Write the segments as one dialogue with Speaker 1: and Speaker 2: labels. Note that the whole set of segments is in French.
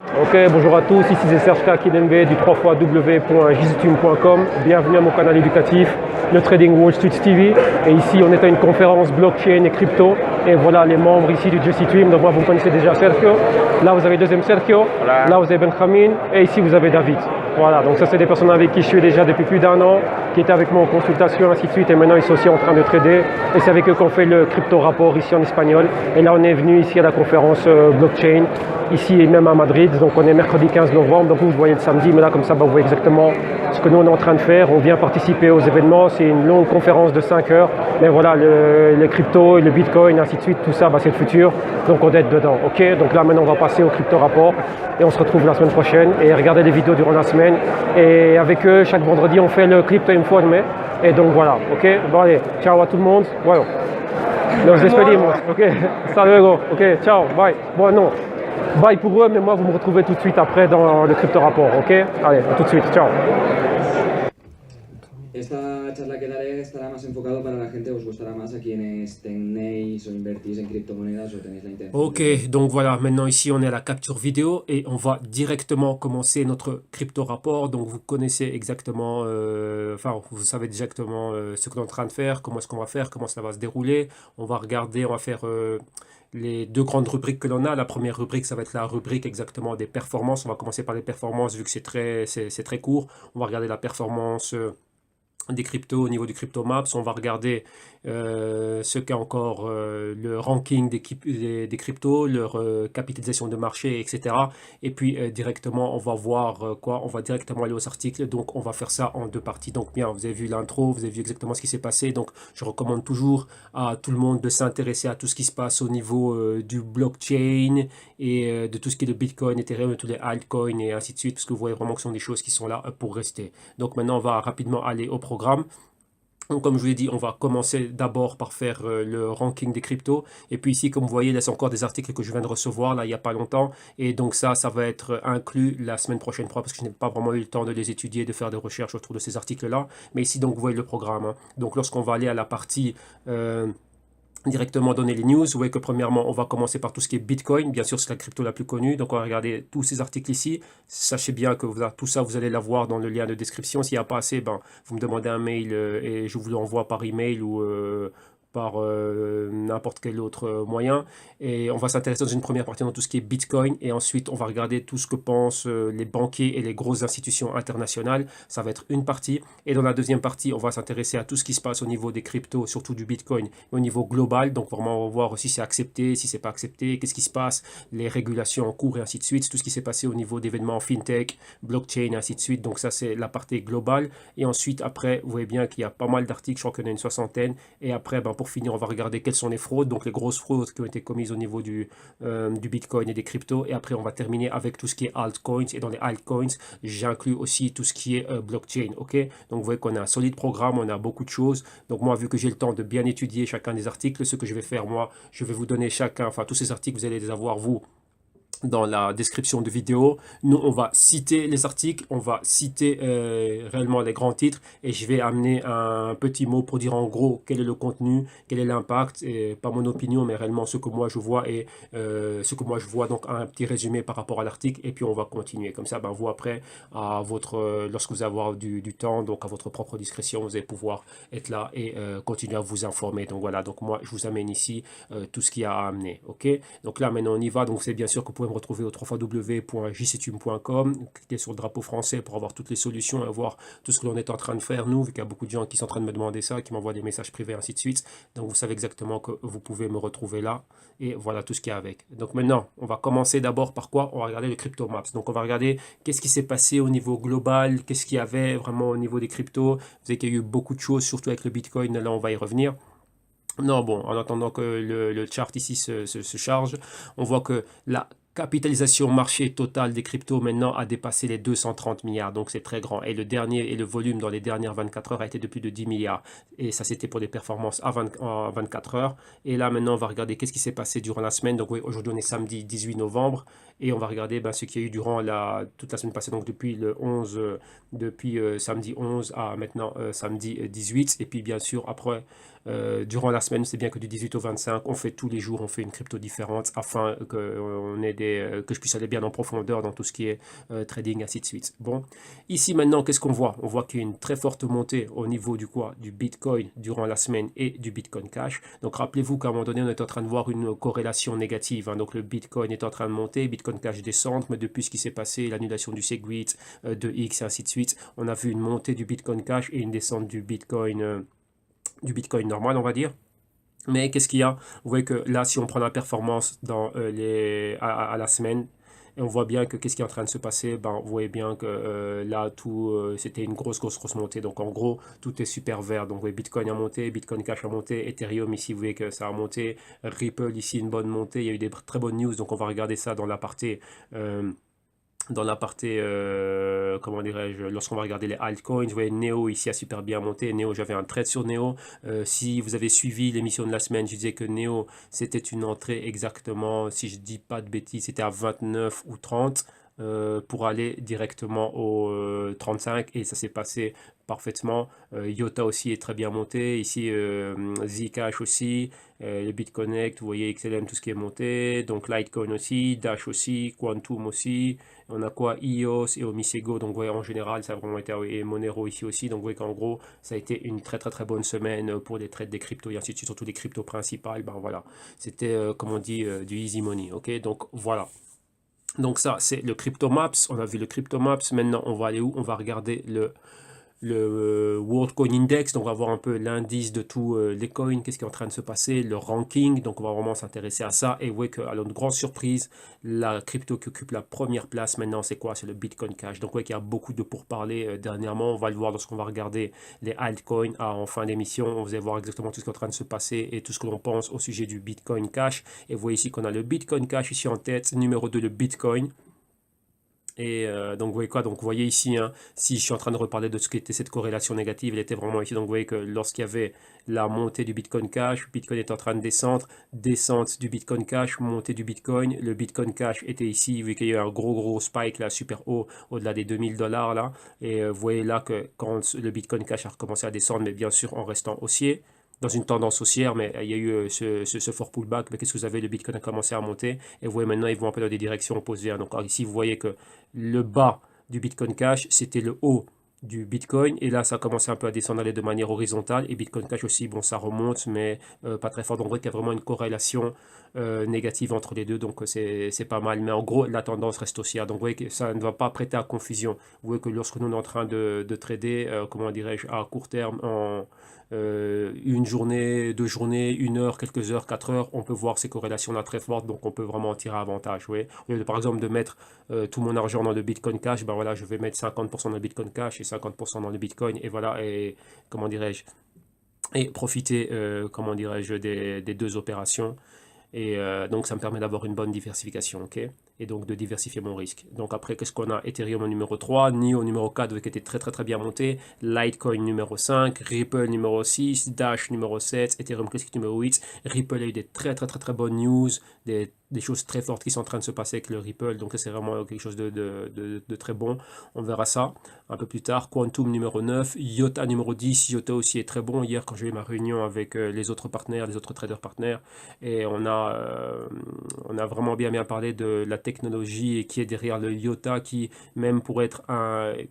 Speaker 1: Ok, bonjour à tous, ici c'est Serge Kakinenbe du 3xw.jisutime.com. Bienvenue à mon canal éducatif, le Trading Wall Street TV. Et ici on est à une conférence blockchain et crypto. Et voilà les membres ici du JustTime. Donc moi vous connaissez déjà Sergio. Là vous avez le deuxième Sergio.
Speaker 2: Voilà.
Speaker 1: Là vous avez Benjamin. Et ici vous avez David. Voilà, donc ça c'est des personnes avec qui je suis déjà depuis plus d'1 an, qui étaient avec moi en consultation, ainsi de suite. Et maintenant ils sont aussi en train de trader. Et c'est avec eux qu'on fait le crypto rapport ici en espagnol. Et là on est venu ici à la conférence blockchain. Ici et même à Madrid, donc on est mercredi 15 novembre, donc vous voyez le samedi, mais là comme ça vous voyez exactement ce que nous on est en train de faire. On vient participer aux événements, c'est une longue conférence de 5 heures, mais voilà, le crypto, le bitcoin, ainsi de suite, tout ça c'est le futur, donc on doit être dedans, ok. Donc là maintenant on va passer au crypto rapport et on se retrouve la semaine prochaine et regardez les vidéos durant la semaine, et avec eux chaque vendredi on fait le crypto informe, et donc voilà, ok. Bon allez, ciao à tout le monde, voilà. Nos despedimos, ok, hasta luego, ok, ciao, bye. Bon non, bye pour eux, mais moi vous me retrouvez tout de suite après dans le crypto rapport, ok? Allez, à tout de suite, ciao.
Speaker 3: Esta charla que daré estará más enfocado para la gente, os gustará más a quienes tenéis o invertís en criptomonedas o tenéis la intención.
Speaker 4: Ok, donc voilà, maintenant ici on est à la capture vidéo et on va directement commencer notre crypto rapport. Donc vous connaissez exactement, enfin vous savez exactement ce qu'on est en train de faire, comment est-ce qu'on va faire, comment ça va se dérouler. On va regarder, on va faire les deux grandes rubriques que l'on a. La première rubrique, ça va être la rubrique exactement des performances. On va commencer par les performances vu que c'est très court. On va regarder la performance des cryptos au niveau du crypto maps. On va regarder ce qu'est encore le ranking des cryptos, leur capitalisation de marché, etc. Et puis directement, on va voir quoi? On va directement aller aux articles. Donc, on va faire ça en deux parties. Donc, bien, vous avez vu l'intro, vous avez vu exactement ce qui s'est passé. Donc, je recommande toujours à tout le monde de s'intéresser à tout ce qui se passe au niveau du blockchain et de tout ce qui est le Bitcoin, Ethereum, tous les altcoins et ainsi de suite, parce que vous voyez vraiment que ce sont des choses qui sont là pour rester. Donc, maintenant, on va rapidement aller au programme. Donc, comme je vous l'ai dit, on va commencer d'abord par faire le ranking des cryptos. Et puis ici, comme vous voyez, là, c'est encore des articles que je viens de recevoir, là, il n'y a pas longtemps. Et donc ça va être inclus la semaine prochaine, parce que je n'ai pas vraiment eu le temps de les étudier, de faire des recherches autour de ces articles-là. Mais ici, donc, vous voyez le programme, hein. Donc, lorsqu'on va aller à la partie directement donner les news, vous voyez que premièrement, on va commencer par tout ce qui est Bitcoin. Bien sûr, c'est la crypto la plus connue. Donc, on va regarder tous ces articles ici. Sachez bien que tout ça, vous allez l'avoir dans le lien de description. S'il n'y a pas assez, ben, vous me demandez un mail et je vous l'envoie par email ou par n'importe quel autre moyen. Et on va s'intéresser dans une première partie dans tout ce qui est Bitcoin. Et ensuite, on va regarder tout ce que pensent les banquiers et les grosses institutions internationales. Ça va être une partie. Et dans la deuxième partie, on va s'intéresser à tout ce qui se passe au niveau des cryptos, surtout du Bitcoin, au niveau global. Donc vraiment, on va voir si c'est accepté, si c'est pas accepté, qu'est-ce qui se passe, les régulations en cours et ainsi de suite. Tout ce qui s'est passé au niveau d'événements fintech, blockchain et ainsi de suite. Donc ça, c'est la partie globale. Et ensuite, après, vous voyez bien qu'il y a pas mal d'articles. Je crois qu'il y en a une soixantaine. Et après, ben, pour finir, on va regarder quelles sont les fraudes, donc les grosses fraudes qui ont été commises au niveau du Bitcoin et des cryptos. Et après, on va terminer avec tout ce qui est altcoins. Et dans les altcoins, j'inclus aussi tout ce qui est blockchain. Ok, donc vous voyez qu'on a un solide programme, on a beaucoup de choses. Donc moi, vu que j'ai le temps de bien étudier chacun des articles, ce que je vais faire, moi, je vais vous donner chacun, enfin tous ces articles, vous allez les avoir, vous, dans la description de vidéo. Nous, on va citer les articles, on va citer réellement les grands titres et je vais amener un petit mot pour dire en gros quel est le contenu, quel est l'impact, et pas mon opinion, mais réellement ce que moi je vois et ce que moi je vois, donc un petit résumé par rapport à l'article et puis on va continuer. Comme ça, ben, vous après, à votre, lorsque vous allez avoir du temps, donc à votre propre discrétion, vous allez pouvoir être là et continuer à vous informer. Donc voilà, donc moi je vous amène ici tout ce qu'il y a à amener. Ok, donc là maintenant on y va. Donc c'est bien sûr que vous pouvez me retrouver au www.jctube.com. Cliquez sur le drapeau français pour avoir toutes les solutions et voir tout ce que l'on est en train de faire, nous, vu qu'il y a beaucoup de gens qui sont en train de me demander ça, qui m'envoient des messages privés, ainsi de suite. Donc vous savez exactement que vous pouvez me retrouver là. Et voilà tout ce qu'il y a avec. Donc maintenant, on va commencer d'abord par quoi? On va regarder le crypto maps. Donc on va regarder qu'est-ce qui s'est passé au niveau global, qu'est-ce qu'il y avait vraiment au niveau des cryptos. Vous savez qu'il y a eu beaucoup de choses, surtout avec le Bitcoin. Là, on va y revenir. Non, bon, en attendant que le chart ici se charge, on voit que la capitalisation marché totale des cryptos maintenant a dépassé les 230 milliards, donc c'est très grand. Et le dernier et le volume dans les dernières 24 heures a été de plus de 10 milliards. Et ça, c'était pour des performances en 24 heures. Et là, maintenant, on va regarder qu'est-ce qui s'est passé durant la semaine. Donc, oui, aujourd'hui, on est samedi 18 novembre. Et on va regarder ce qu'il y a eu durant toute la semaine passée, donc depuis le 11, depuis samedi 11 à maintenant samedi 18. Et puis, bien sûr, après, durant la semaine, c'est bien que du 18 au 25, on fait tous les jours, on fait une crypto différente afin qu'on ait et que je puisse aller bien en profondeur dans tout ce qui est trading, ainsi de suite. Bon, ici maintenant, qu'est-ce qu'on voit? On voit qu'il y a une très forte montée au niveau du quoi? Du Bitcoin durant la semaine et du Bitcoin Cash. Donc rappelez-vous qu'à un moment donné, on est en train de voir une corrélation négative, hein. Donc le Bitcoin est en train de monter, Bitcoin Cash descendre, mais depuis ce qui s'est passé, l'annulation du Segwit, de X et ainsi de suite, on a vu une montée du Bitcoin Cash et une descente du Bitcoin normal, on va dire. Mais qu'est-ce qu'il y a? Vous voyez que là, si on prend la performance dans, à la semaine, et on voit bien que qu'est-ce qui est en train de se passer, ben, vous voyez bien que là, tout, c'était une grosse montée. Donc en gros, tout est super vert. Donc vous voyez, Bitcoin a monté, Bitcoin Cash a monté, Ethereum ici, vous voyez que ça a monté, Ripple ici, une bonne montée. Il y a eu des très bonnes news, donc on va regarder ça dans l'aparté. Comment dirais-je, lorsqu'on va regarder les altcoins, vous voyez Neo ici a super bien monté. Neo, j'avais un trade sur Neo. Si vous avez suivi l'émission de la semaine, je disais que Neo, c'était une entrée exactement, si je dis pas de bêtises, c'était à 29 ou 30 pour aller directement au 35 et ça s'est passé parfaitement. IOTA aussi est très bien monté. Ici, Zcash aussi, le BitConnect, vous voyez XLM, tout ce qui est monté. Donc Litecoin aussi, Dash aussi, Quantum aussi. On a quoi? EOS et Omisego. Donc vous voyez, en général, ça a vraiment été, et Monero ici aussi. Donc vous voyez qu'en gros, ça a été une très bonne semaine pour les trades des cryptos et ainsi de suite, surtout les cryptos principales. Ben voilà, c'était, comme on dit, du easy money. Ok, donc voilà. Donc ça, c'est le CryptoMaps. On a vu le CryptoMaps. Maintenant, on va aller où? On va regarder le World Coin Index, donc on va voir un peu l'indice de tous les coins, qu'est-ce qui est en train de se passer, le ranking, donc on va vraiment s'intéresser à ça. Et vous voyez qu'à notre grande surprise, la crypto qui occupe la première place maintenant, c'est quoi? C'est le Bitcoin Cash. Donc vous voyez qu'il y a beaucoup de pourparlers dernièrement, on va le voir lorsqu'on va regarder les altcoins en fin d'émission, on va voir exactement tout ce qui est en train de se passer et tout ce que l'on pense au sujet du Bitcoin Cash. Et vous voyez ici qu'on a le Bitcoin Cash ici en tête, numéro 2 le Bitcoin. Et donc vous voyez quoi? Donc vous voyez ici, hein, si je suis en train de reparler de ce qu'était cette corrélation négative, elle était vraiment ici. Donc vous voyez que lorsqu'il y avait la montée du Bitcoin Cash, Bitcoin est en train de descendre, descente du Bitcoin Cash, montée du Bitcoin, le Bitcoin Cash était ici, vu qu'il y a eu un gros spike là, super haut, au-delà des $2000 là. Et vous voyez là que quand le Bitcoin Cash a recommencé à descendre, mais bien sûr en restant haussier, dans une tendance haussière, mais il y a eu ce fort pullback. Mais qu'est-ce que vous avez? Le Bitcoin a commencé à monter. Et vous voyez maintenant, ils vont un peu dans des directions opposées, hein. Donc ici, vous voyez que le bas du Bitcoin Cash, c'était le haut du Bitcoin. Et là, ça a commencé un peu à descendre de manière horizontale. Et Bitcoin Cash aussi, bon, ça remonte, mais pas très fort. Donc, on voit qu'il y a vraiment une corrélation négative entre les deux. Donc, c'est pas mal. Mais en gros, la tendance reste haussière. Donc, vous voyez que ça ne va pas prêter à confusion. Vous voyez que lorsque nous, on est en train de trader, comment dirais-je, à court terme, en une journée, 2 journées, 1 heure, quelques heures, 4 heures, on peut voir ces corrélations-là très fortes, donc on peut vraiment en tirer avantage. Vous voyez. Au lieu de, par exemple, de mettre tout mon argent dans le Bitcoin Cash, ben voilà, je vais mettre 50% dans le Bitcoin Cash et 50% dans le Bitcoin, et voilà, et comment dirais-je, et profiter, comment dirais-je, des deux opérations. Et donc, ça me permet d'avoir une bonne diversification, ok? Et donc, de diversifier mon risque. Donc, après, qu'est-ce qu'on a? Ethereum au numéro 3, NIO au numéro 4, qui était très bien monté, Litecoin numéro 5, Ripple numéro 6, Dash numéro 7, Ethereum Classic numéro 8. Ripple a eu des très bonnes news, des choses très fortes qui sont en train de se passer avec le Ripple. Donc, c'est vraiment quelque chose de très bon. On verra ça un peu plus tard. Quantum numéro 9, IOTA numéro 10. IOTA aussi est très bon. Hier, quand j'ai eu ma réunion avec les autres partenaires, les autres traders partenaires, et on a vraiment bien parlé de la technologie qui est derrière le IOTA, qui même pourrait être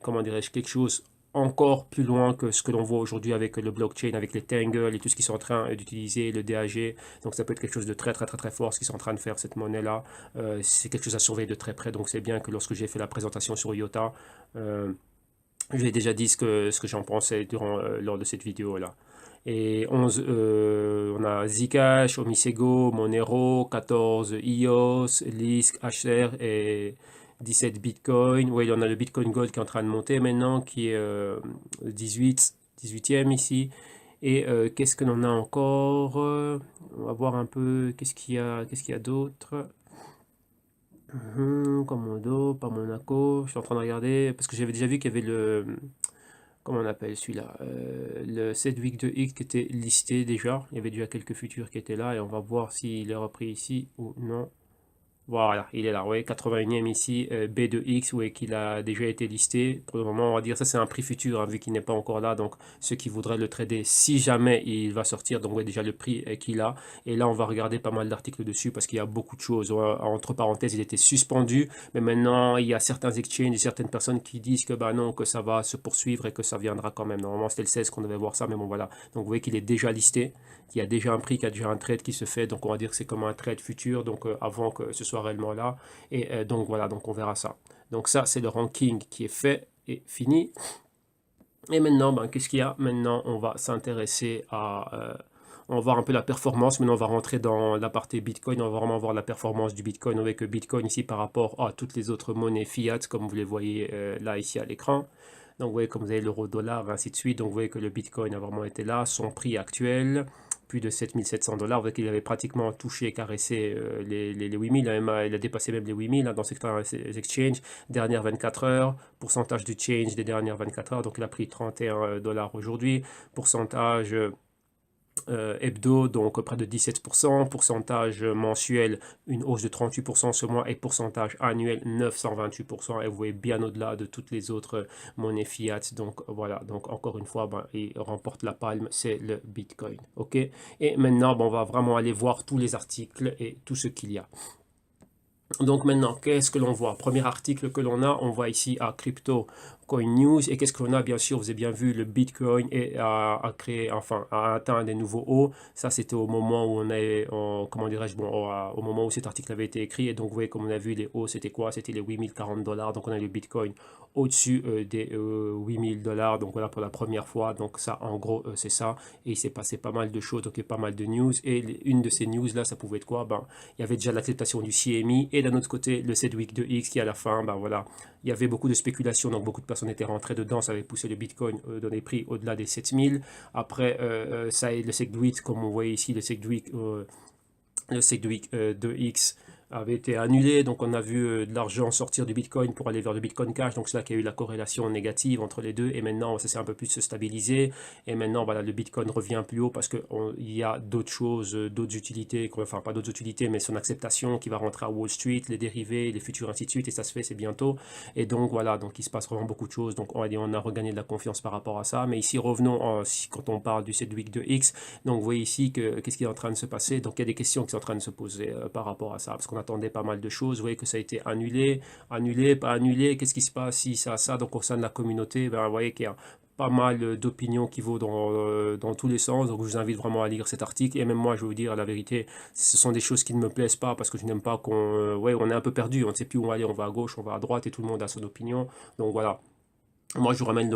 Speaker 4: comment dirais-je, quelque chose encore plus loin que ce que l'on voit aujourd'hui avec le blockchain, avec les Tangle et tout ce qu'ils sont en train d'utiliser, le DAG. Donc ça peut être quelque chose de très fort, ce qu'ils sont en train de faire, cette monnaie-là. C'est quelque chose à surveiller de très près. Donc c'est bien que lorsque j'ai fait la présentation sur IOTA, j'ai déjà dit ce que j'en pensais lors de cette vidéo-là. Et 11, on a Zcash, Omisego, Monero, 14 EOS, Lisk, HR et 17 Bitcoin. Oui, on a le Bitcoin Gold qui est en train de monter maintenant, qui est 18e ici. Et qu'est-ce que l'on a encore? On va voir un peu qu'est-ce qu'il y a d'autre. Commando, pas Monaco. Je suis en train de regarder parce que j'avais déjà vu qu'il y avait comment on appelle celui-là, le 7 week de X qui était listé déjà. Il y avait déjà quelques futurs qui étaient là et on va voir s'il est repris ici ou non. Voilà, il est là, oui, 81e ici, B2X, oui, qu'il a déjà été listé. Pour le moment, on va dire ça c'est un prix futur, hein, vu qu'il n'est pas encore là. Donc, ceux qui voudraient le trader, si jamais il va sortir, donc ouais, déjà le prix qu'il a. Et là, on va regarder pas mal d'articles dessus parce qu'il y a beaucoup de choses. Ouais, entre parenthèses, il était suspendu, mais maintenant, il y a certains exchanges et certaines personnes qui disent que bah non, que ça va se poursuivre et que ça viendra quand même. Normalement, c'était le 16 qu'on devait voir ça, mais bon, voilà. Donc, vous voyez qu'il est déjà listé. Il y a déjà un prix, qu'il y a déjà un trade qui se fait, donc on va dire que c'est comme un trade futur, donc avant que ce soit réellement là, et donc voilà, donc on verra ça. Donc ça, c'est le ranking qui est fait et fini. Et maintenant, ben, qu'est-ce qu'il y a? Maintenant, on va s'intéresser à... on va voir un peu la performance. Maintenant, on va rentrer dans la partie Bitcoin. On va vraiment voir la performance du Bitcoin avec Bitcoin ici par rapport à toutes les autres monnaies fiat, comme vous les voyez là, ici à l'écran. Donc, vous voyez, comme vous avez l'euro-dollar, ainsi de suite. Donc, vous voyez que le Bitcoin a vraiment été là. Son prix actuel, plus de 7700 $. Vous voyez qu'il avait pratiquement touché, caressé les 8000. Il a dépassé même les 8000 hein, dans secteur exchange. Dernières 24 heures, pourcentage du change des dernières 24 heures. Donc, il a pris 31 $ aujourd'hui. Pourcentage hebdo, donc près de 17%, pourcentage mensuel, une hausse de 38% ce mois, et pourcentage annuel 928%, et vous voyez bien au-delà de toutes les autres monnaies fiat. Donc voilà, donc encore une fois, ben, il remporte la palme, c'est le Bitcoin. Ok, et maintenant, ben, on va vraiment aller voir tous les articles et tout ce qu'il y a. Donc maintenant, qu'est-ce que l'on voit? Premier article que l'on a, on voit ici à Crypto Coin News. Et qu'est-ce que l'on a? Bien sûr, vous avez bien vu, le Bitcoin a créé, enfin, a atteint des nouveaux hauts. Ça, c'était au moment où on est, comment dirais-je, bon, au moment où cet article avait été écrit. Et donc, vous voyez, comme on a vu, les hauts, c'était quoi? C'était les 8040 $. Donc, on a le Bitcoin au-dessus des 8000 $. Donc, voilà, pour la première fois. Donc, ça, en gros, c'est ça. Et il s'est passé pas mal de choses, donc il y a pas mal de news. Et une de ces news-là, ça pouvait être quoi? Ben, il y avait déjà l'acceptation du CME. Et d'un autre côté, le Sedwick 2X qui, à la fin, ben voilà, il y avait beaucoup de spéculation, donc beaucoup de personnes étaient rentrées dedans, ça avait poussé le Bitcoin dans des prix au-delà des 7000. Après, ça le Segwit, comme on voit ici, le Segwit 2X avait été annulé, donc on a vu de l'argent sortir du Bitcoin pour aller vers le Bitcoin Cash, donc c'est là qu'il y a eu la corrélation négative entre les deux, et maintenant ça s'est un peu plus stabilisé, et maintenant voilà, le Bitcoin revient plus haut parce qu'il y a d'autres choses, d'autres utilités, enfin pas d'autres utilités, mais son acceptation qui va rentrer à Wall Street, les dérivés, les futurs, ainsi de suite, et ça se fait, c'est bientôt, et donc voilà, donc il se passe vraiment beaucoup de choses, donc on a regagné de la confiance par rapport à ça, mais ici revenons, quand on parle du Sedwick 2X, donc vous voyez ici qu'est-ce qui est en train de se passer, donc il y a des questions qui sont en train de se poser par rapport à ça, parce qu'on attendait pas mal de choses. Vous voyez que ça a été annulé, pas annulé. Qu'est-ce qui se passe si ça? Donc au sein de la communauté, ben, vous voyez qu'il y a pas mal d'opinions qui vont dans tous les sens. Donc je vous invite vraiment à lire cet article. Et même moi, je vais vous dire la vérité, ce sont des choses qui ne me plaisent pas parce que je n'aime pas on est un peu perdu. On ne sait plus où aller. On va à gauche, on va à droite et tout le monde a son opinion. Donc voilà. Moi, je vous ramène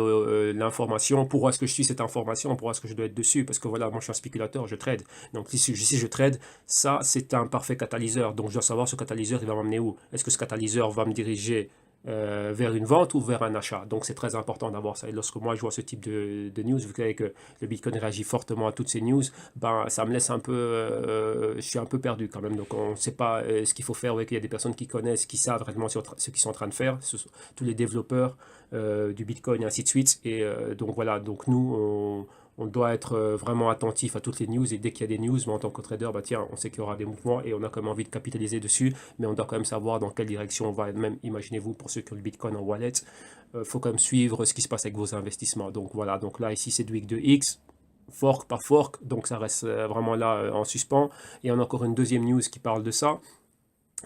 Speaker 4: l'information. Pourquoi est-ce que je suis cette information? Pourquoi est-ce que je dois être dessus? Parce que voilà, moi, je suis un spéculateur, je trade. Donc, si je trade, ça, c'est un parfait catalyseur. Donc, je dois savoir ce catalyseur, il va m'amener où? Est-ce que ce catalyseur va me diriger vers une vente ou vers un achat? Donc, c'est très important d'avoir ça. Et lorsque moi, je vois ce type de news, vu que le Bitcoin réagit fortement à toutes ces news, ben, ça me laisse un peu... je suis un peu perdu quand même. Donc, on ne sait pas ce qu'il faut faire. Il y a des personnes qui connaissent, qui savent réellement ce qu'ils sont en train de faire. Tous les développeurs du Bitcoin et ainsi de suite. Et donc voilà, donc nous, on doit être vraiment attentif à toutes les news. Et dès qu'il y a des news, en tant que trader, bah tiens, on sait qu'il y aura des mouvements et on a quand même envie de capitaliser dessus. Mais on doit quand même savoir dans quelle direction on va. Même, imaginez-vous, pour ceux qui ont le Bitcoin en wallet, faut quand même suivre ce qui se passe avec vos investissements. Donc voilà, donc là, ici, c'est du X2X. Fork par fork, donc ça reste vraiment là en suspens. Et on a encore une deuxième news qui parle de ça.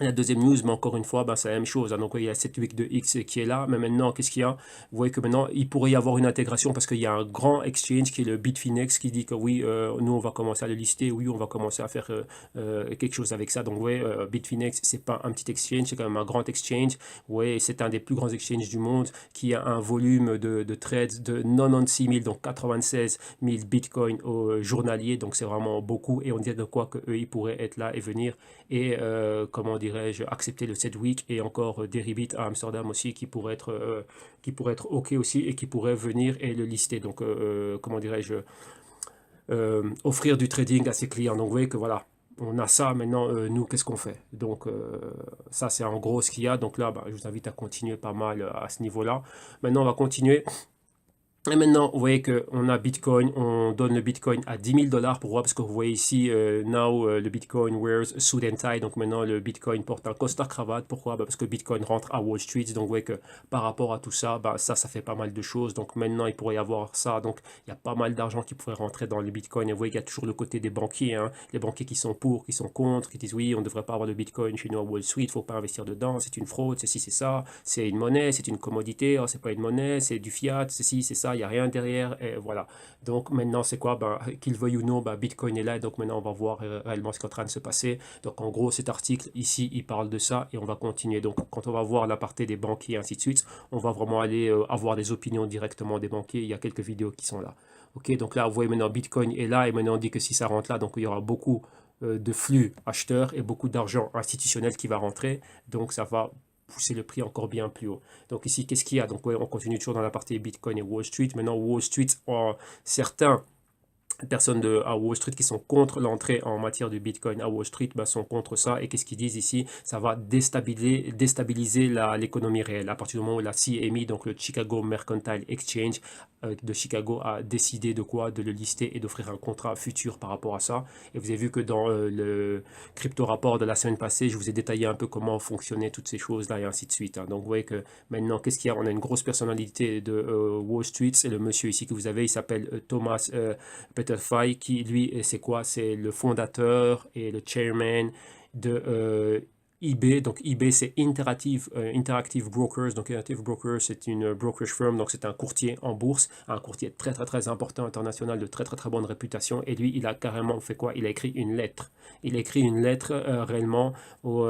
Speaker 4: La deuxième news, mais encore une fois, ben, c'est la même chose. Hein. Donc, il y a cette week de X qui est là. Mais maintenant, qu'est-ce qu'il y a? Vous voyez que maintenant, il pourrait y avoir une intégration parce qu'il y a un grand exchange qui est le Bitfinex qui dit que oui, nous, on va commencer à le lister. Oui, on va commencer à faire quelque chose avec ça. Donc, vous voyez, Bitfinex, c'est pas un petit exchange, c'est quand même un grand exchange. Vous voyez, c'est un des plus grands exchanges du monde qui a un volume de trades de 96 000, donc 96 000 bitcoins au journalier. Donc, c'est vraiment beaucoup. Et on dirait de quoi qu'eux, ils pourraient être là et venir. Et comment dirais-je, accepter le Sedwick et encore Deribit à Amsterdam aussi qui pourrait être OK aussi et qui pourrait venir et le lister. Donc, comment dirais-je, offrir du trading à ses clients. Donc, vous voyez que voilà, on a ça maintenant, nous, qu'est-ce qu'on fait? Donc, ça, c'est en gros ce qu'il y a. Donc là, bah, je vous invite à continuer pas mal à ce niveau-là. Maintenant, on va continuer Et maintenant, vous voyez qu'on a Bitcoin, on donne le Bitcoin à 10 000 $. Pourquoi? Parce que vous voyez ici, le Bitcoin wears a suit and tie. Donc maintenant, le Bitcoin porte un costard cravate. Pourquoi? Parce que Bitcoin rentre à Wall Street. Donc vous voyez que par rapport à tout ça, ça fait pas mal de choses. Donc maintenant, il pourrait y avoir ça. Donc il y a pas mal d'argent qui pourrait rentrer dans le Bitcoin. Et vous voyez qu'il y a toujours le côté des banquiers, hein. Les banquiers qui sont pour, qui sont contre, qui disent oui, on ne devrait pas avoir le Bitcoin chez nous à Wall Street, il ne faut pas investir dedans, c'est une fraude, ceci, c'est ça, c'est une monnaie, c'est une commodité, oh, c'est pas une monnaie, c'est du fiat, ceci, c'est ça, il n'y a rien derrière. Et voilà. Donc maintenant, c'est quoi? Qu'il veuille ou non, Bitcoin est là. Et donc maintenant, on va voir réellement ce qui est en train de se passer. Donc en gros, cet article ici, il parle de ça et on va continuer. Donc quand on va voir la partie des banquiers et ainsi de suite, on va vraiment aller avoir des opinions directement des banquiers. Il y a quelques vidéos qui sont là. Ok, donc là, vous voyez maintenant, Bitcoin est là et maintenant on dit que si ça rentre là, donc il y aura beaucoup de flux acheteurs et beaucoup d'argent institutionnel qui va rentrer. Donc ça va pousser le prix encore bien plus haut. Donc ici, qu'est-ce qu'il y a? Donc ouais, on continue toujours dans la partie Bitcoin et Wall Street. Maintenant, Wall Street, certains personnes à Wall Street qui sont contre l'entrée en matière de Bitcoin à Wall Street sont contre ça. Et qu'est-ce qu'ils disent ici? Ça va déstabiliser l'économie réelle. À partir du moment où la CME, donc le Chicago Mercantile Exchange de Chicago, a décidé de quoi? De le lister et d'offrir un contrat futur par rapport à ça. Et vous avez vu que dans le crypto rapport de la semaine passée, je vous ai détaillé un peu comment fonctionnaient toutes ces choses-là et ainsi de suite, hein. Donc vous voyez que maintenant, qu'est-ce qu'il y a? On a une grosse personnalité de Wall Street. C'est le monsieur ici que vous avez, il s'appelle Thomas Peterfy, qui lui, c'est quoi? C'est le fondateur et le chairman de eBay. Donc eBay, c'est Interactive Brokers. Donc Interactive Brokers, c'est une brokerage firm, donc c'est un courtier en bourse, un courtier très très très important international, de très très très bonne réputation. Et lui, il a carrément fait quoi? Il a écrit une lettre. Il a écrit une lettre réellement au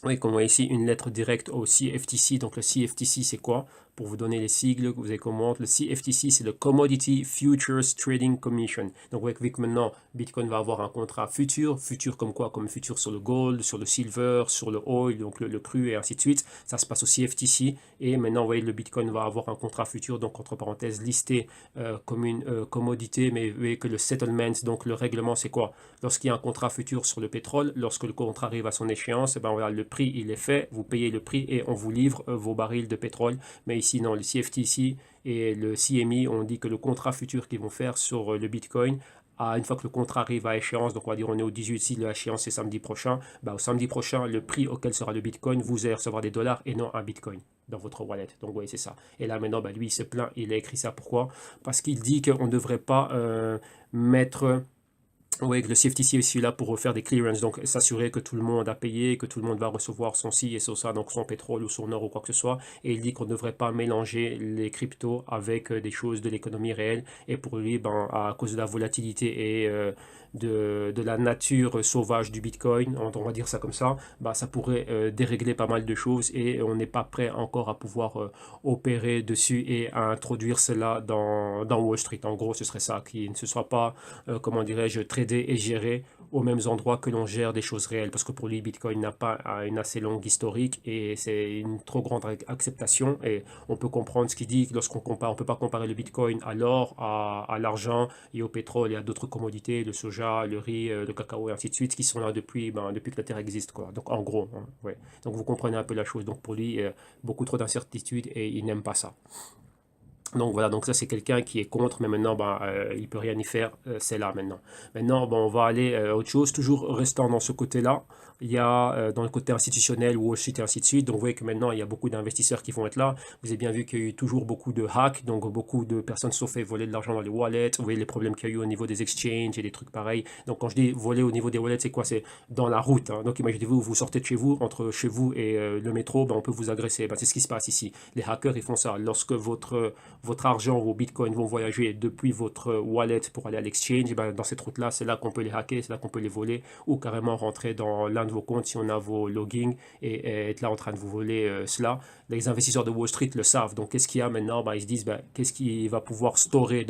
Speaker 4: oui, comme vous voyez ici, une lettre directe au CFTC. Donc le CFTC, c'est quoi? Pour vous donner les sigles, vous avez comment? Le CFTC, c'est le Commodity Futures Trading Commission. Donc vous voyez que maintenant, Bitcoin va avoir un contrat futur. Futur comme quoi? Comme futur sur le gold, sur le silver, sur le oil, donc le cru et ainsi de suite. Ça se passe au CFTC. Et maintenant, vous voyez, le Bitcoin va avoir un contrat futur, donc entre parenthèses, listé comme une commodité. Mais vous voyez que le settlement, donc le règlement, c'est quoi? Lorsqu'il y a un contrat futur sur le pétrole, lorsque le contrat arrive à son échéance, voilà, le prix, il est fait, vous payez le prix et on vous livre vos barils de pétrole. Mais ici, non, le CFTC et le CME, on dit que le contrat futur qu'ils vont faire sur le Bitcoin, une fois que le contrat arrive à échéance, donc on va dire on est au 18, si l'échéance c'est samedi prochain, au samedi prochain, le prix auquel sera le Bitcoin, vous allez recevoir des dollars et non un Bitcoin dans votre wallet. Donc vous voyez, c'est ça. Et là maintenant, lui, il se plaint, il a écrit ça. Pourquoi? Parce qu'il dit qu'on ne devrait pas mettre... Oui, le CFTC est aussi là pour faire des clearances, donc s'assurer que tout le monde a payé, que tout le monde va recevoir son ci et son ça, donc son pétrole ou son or ou quoi que ce soit. Et il dit qu'on ne devrait pas mélanger les cryptos avec des choses de l'économie réelle. Et pour lui, à cause de la volatilité et de la nature sauvage du Bitcoin, on va dire ça comme ça, ça pourrait dérégler pas mal de choses et on n'est pas prêt encore à pouvoir opérer dessus et à introduire cela dans Wall Street. En gros, ce serait ça, qui ne se soit pas, comment dirais-je, tradé et géré aux mêmes endroits que l'on gère des choses réelles, parce que pour lui, Bitcoin n'a pas une assez longue historique et c'est une trop grande acceptation. Et on peut comprendre ce qu'il dit lorsqu'on compare. On ne peut pas comparer le Bitcoin à l'or, à l'argent et au pétrole et à d'autres commodités, le soja, le riz, le cacao et ainsi de suite, qui sont là depuis que la Terre existe, quoi. Donc en gros, hein, ouais. Donc vous comprenez un peu la chose. Donc pour lui, beaucoup trop d'incertitudes et il n'aime pas ça. Donc voilà, donc ça c'est quelqu'un qui est contre, mais maintenant il peut rien y faire, c'est là maintenant. Maintenant, on va aller à autre chose, toujours restant dans ce côté-là. Il y a dans le côté institutionnel, Wall Street et ainsi de suite. Donc vous voyez que maintenant il y a beaucoup d'investisseurs qui vont être là. Vous avez bien vu qu'il y a eu toujours beaucoup de hacks, donc beaucoup de personnes se sont fait voler de l'argent dans les wallets. Vous voyez les problèmes qu'il y a eu au niveau des exchanges et des trucs pareils. Donc quand je dis voler au niveau des wallets, c'est quoi? C'est dans la route, hein. Donc imaginez-vous, vous sortez de chez vous, entre chez vous et le métro, on peut vous agresser. C'est ce qui se passe ici. Les hackers, ils font ça. Lorsque votre argent, vos bitcoins vont voyager depuis votre wallet pour aller à l'exchange, dans cette route-là, c'est là qu'on peut les hacker, c'est là qu'on peut les voler ou carrément rentrer dans l'un de vos comptes si on a vos logins et être là en train de vous voler cela. Les investisseurs de Wall Street le savent. Donc, qu'est-ce qu'il y a maintenant? Ils se disent, qu'est-ce qui va pouvoir stocker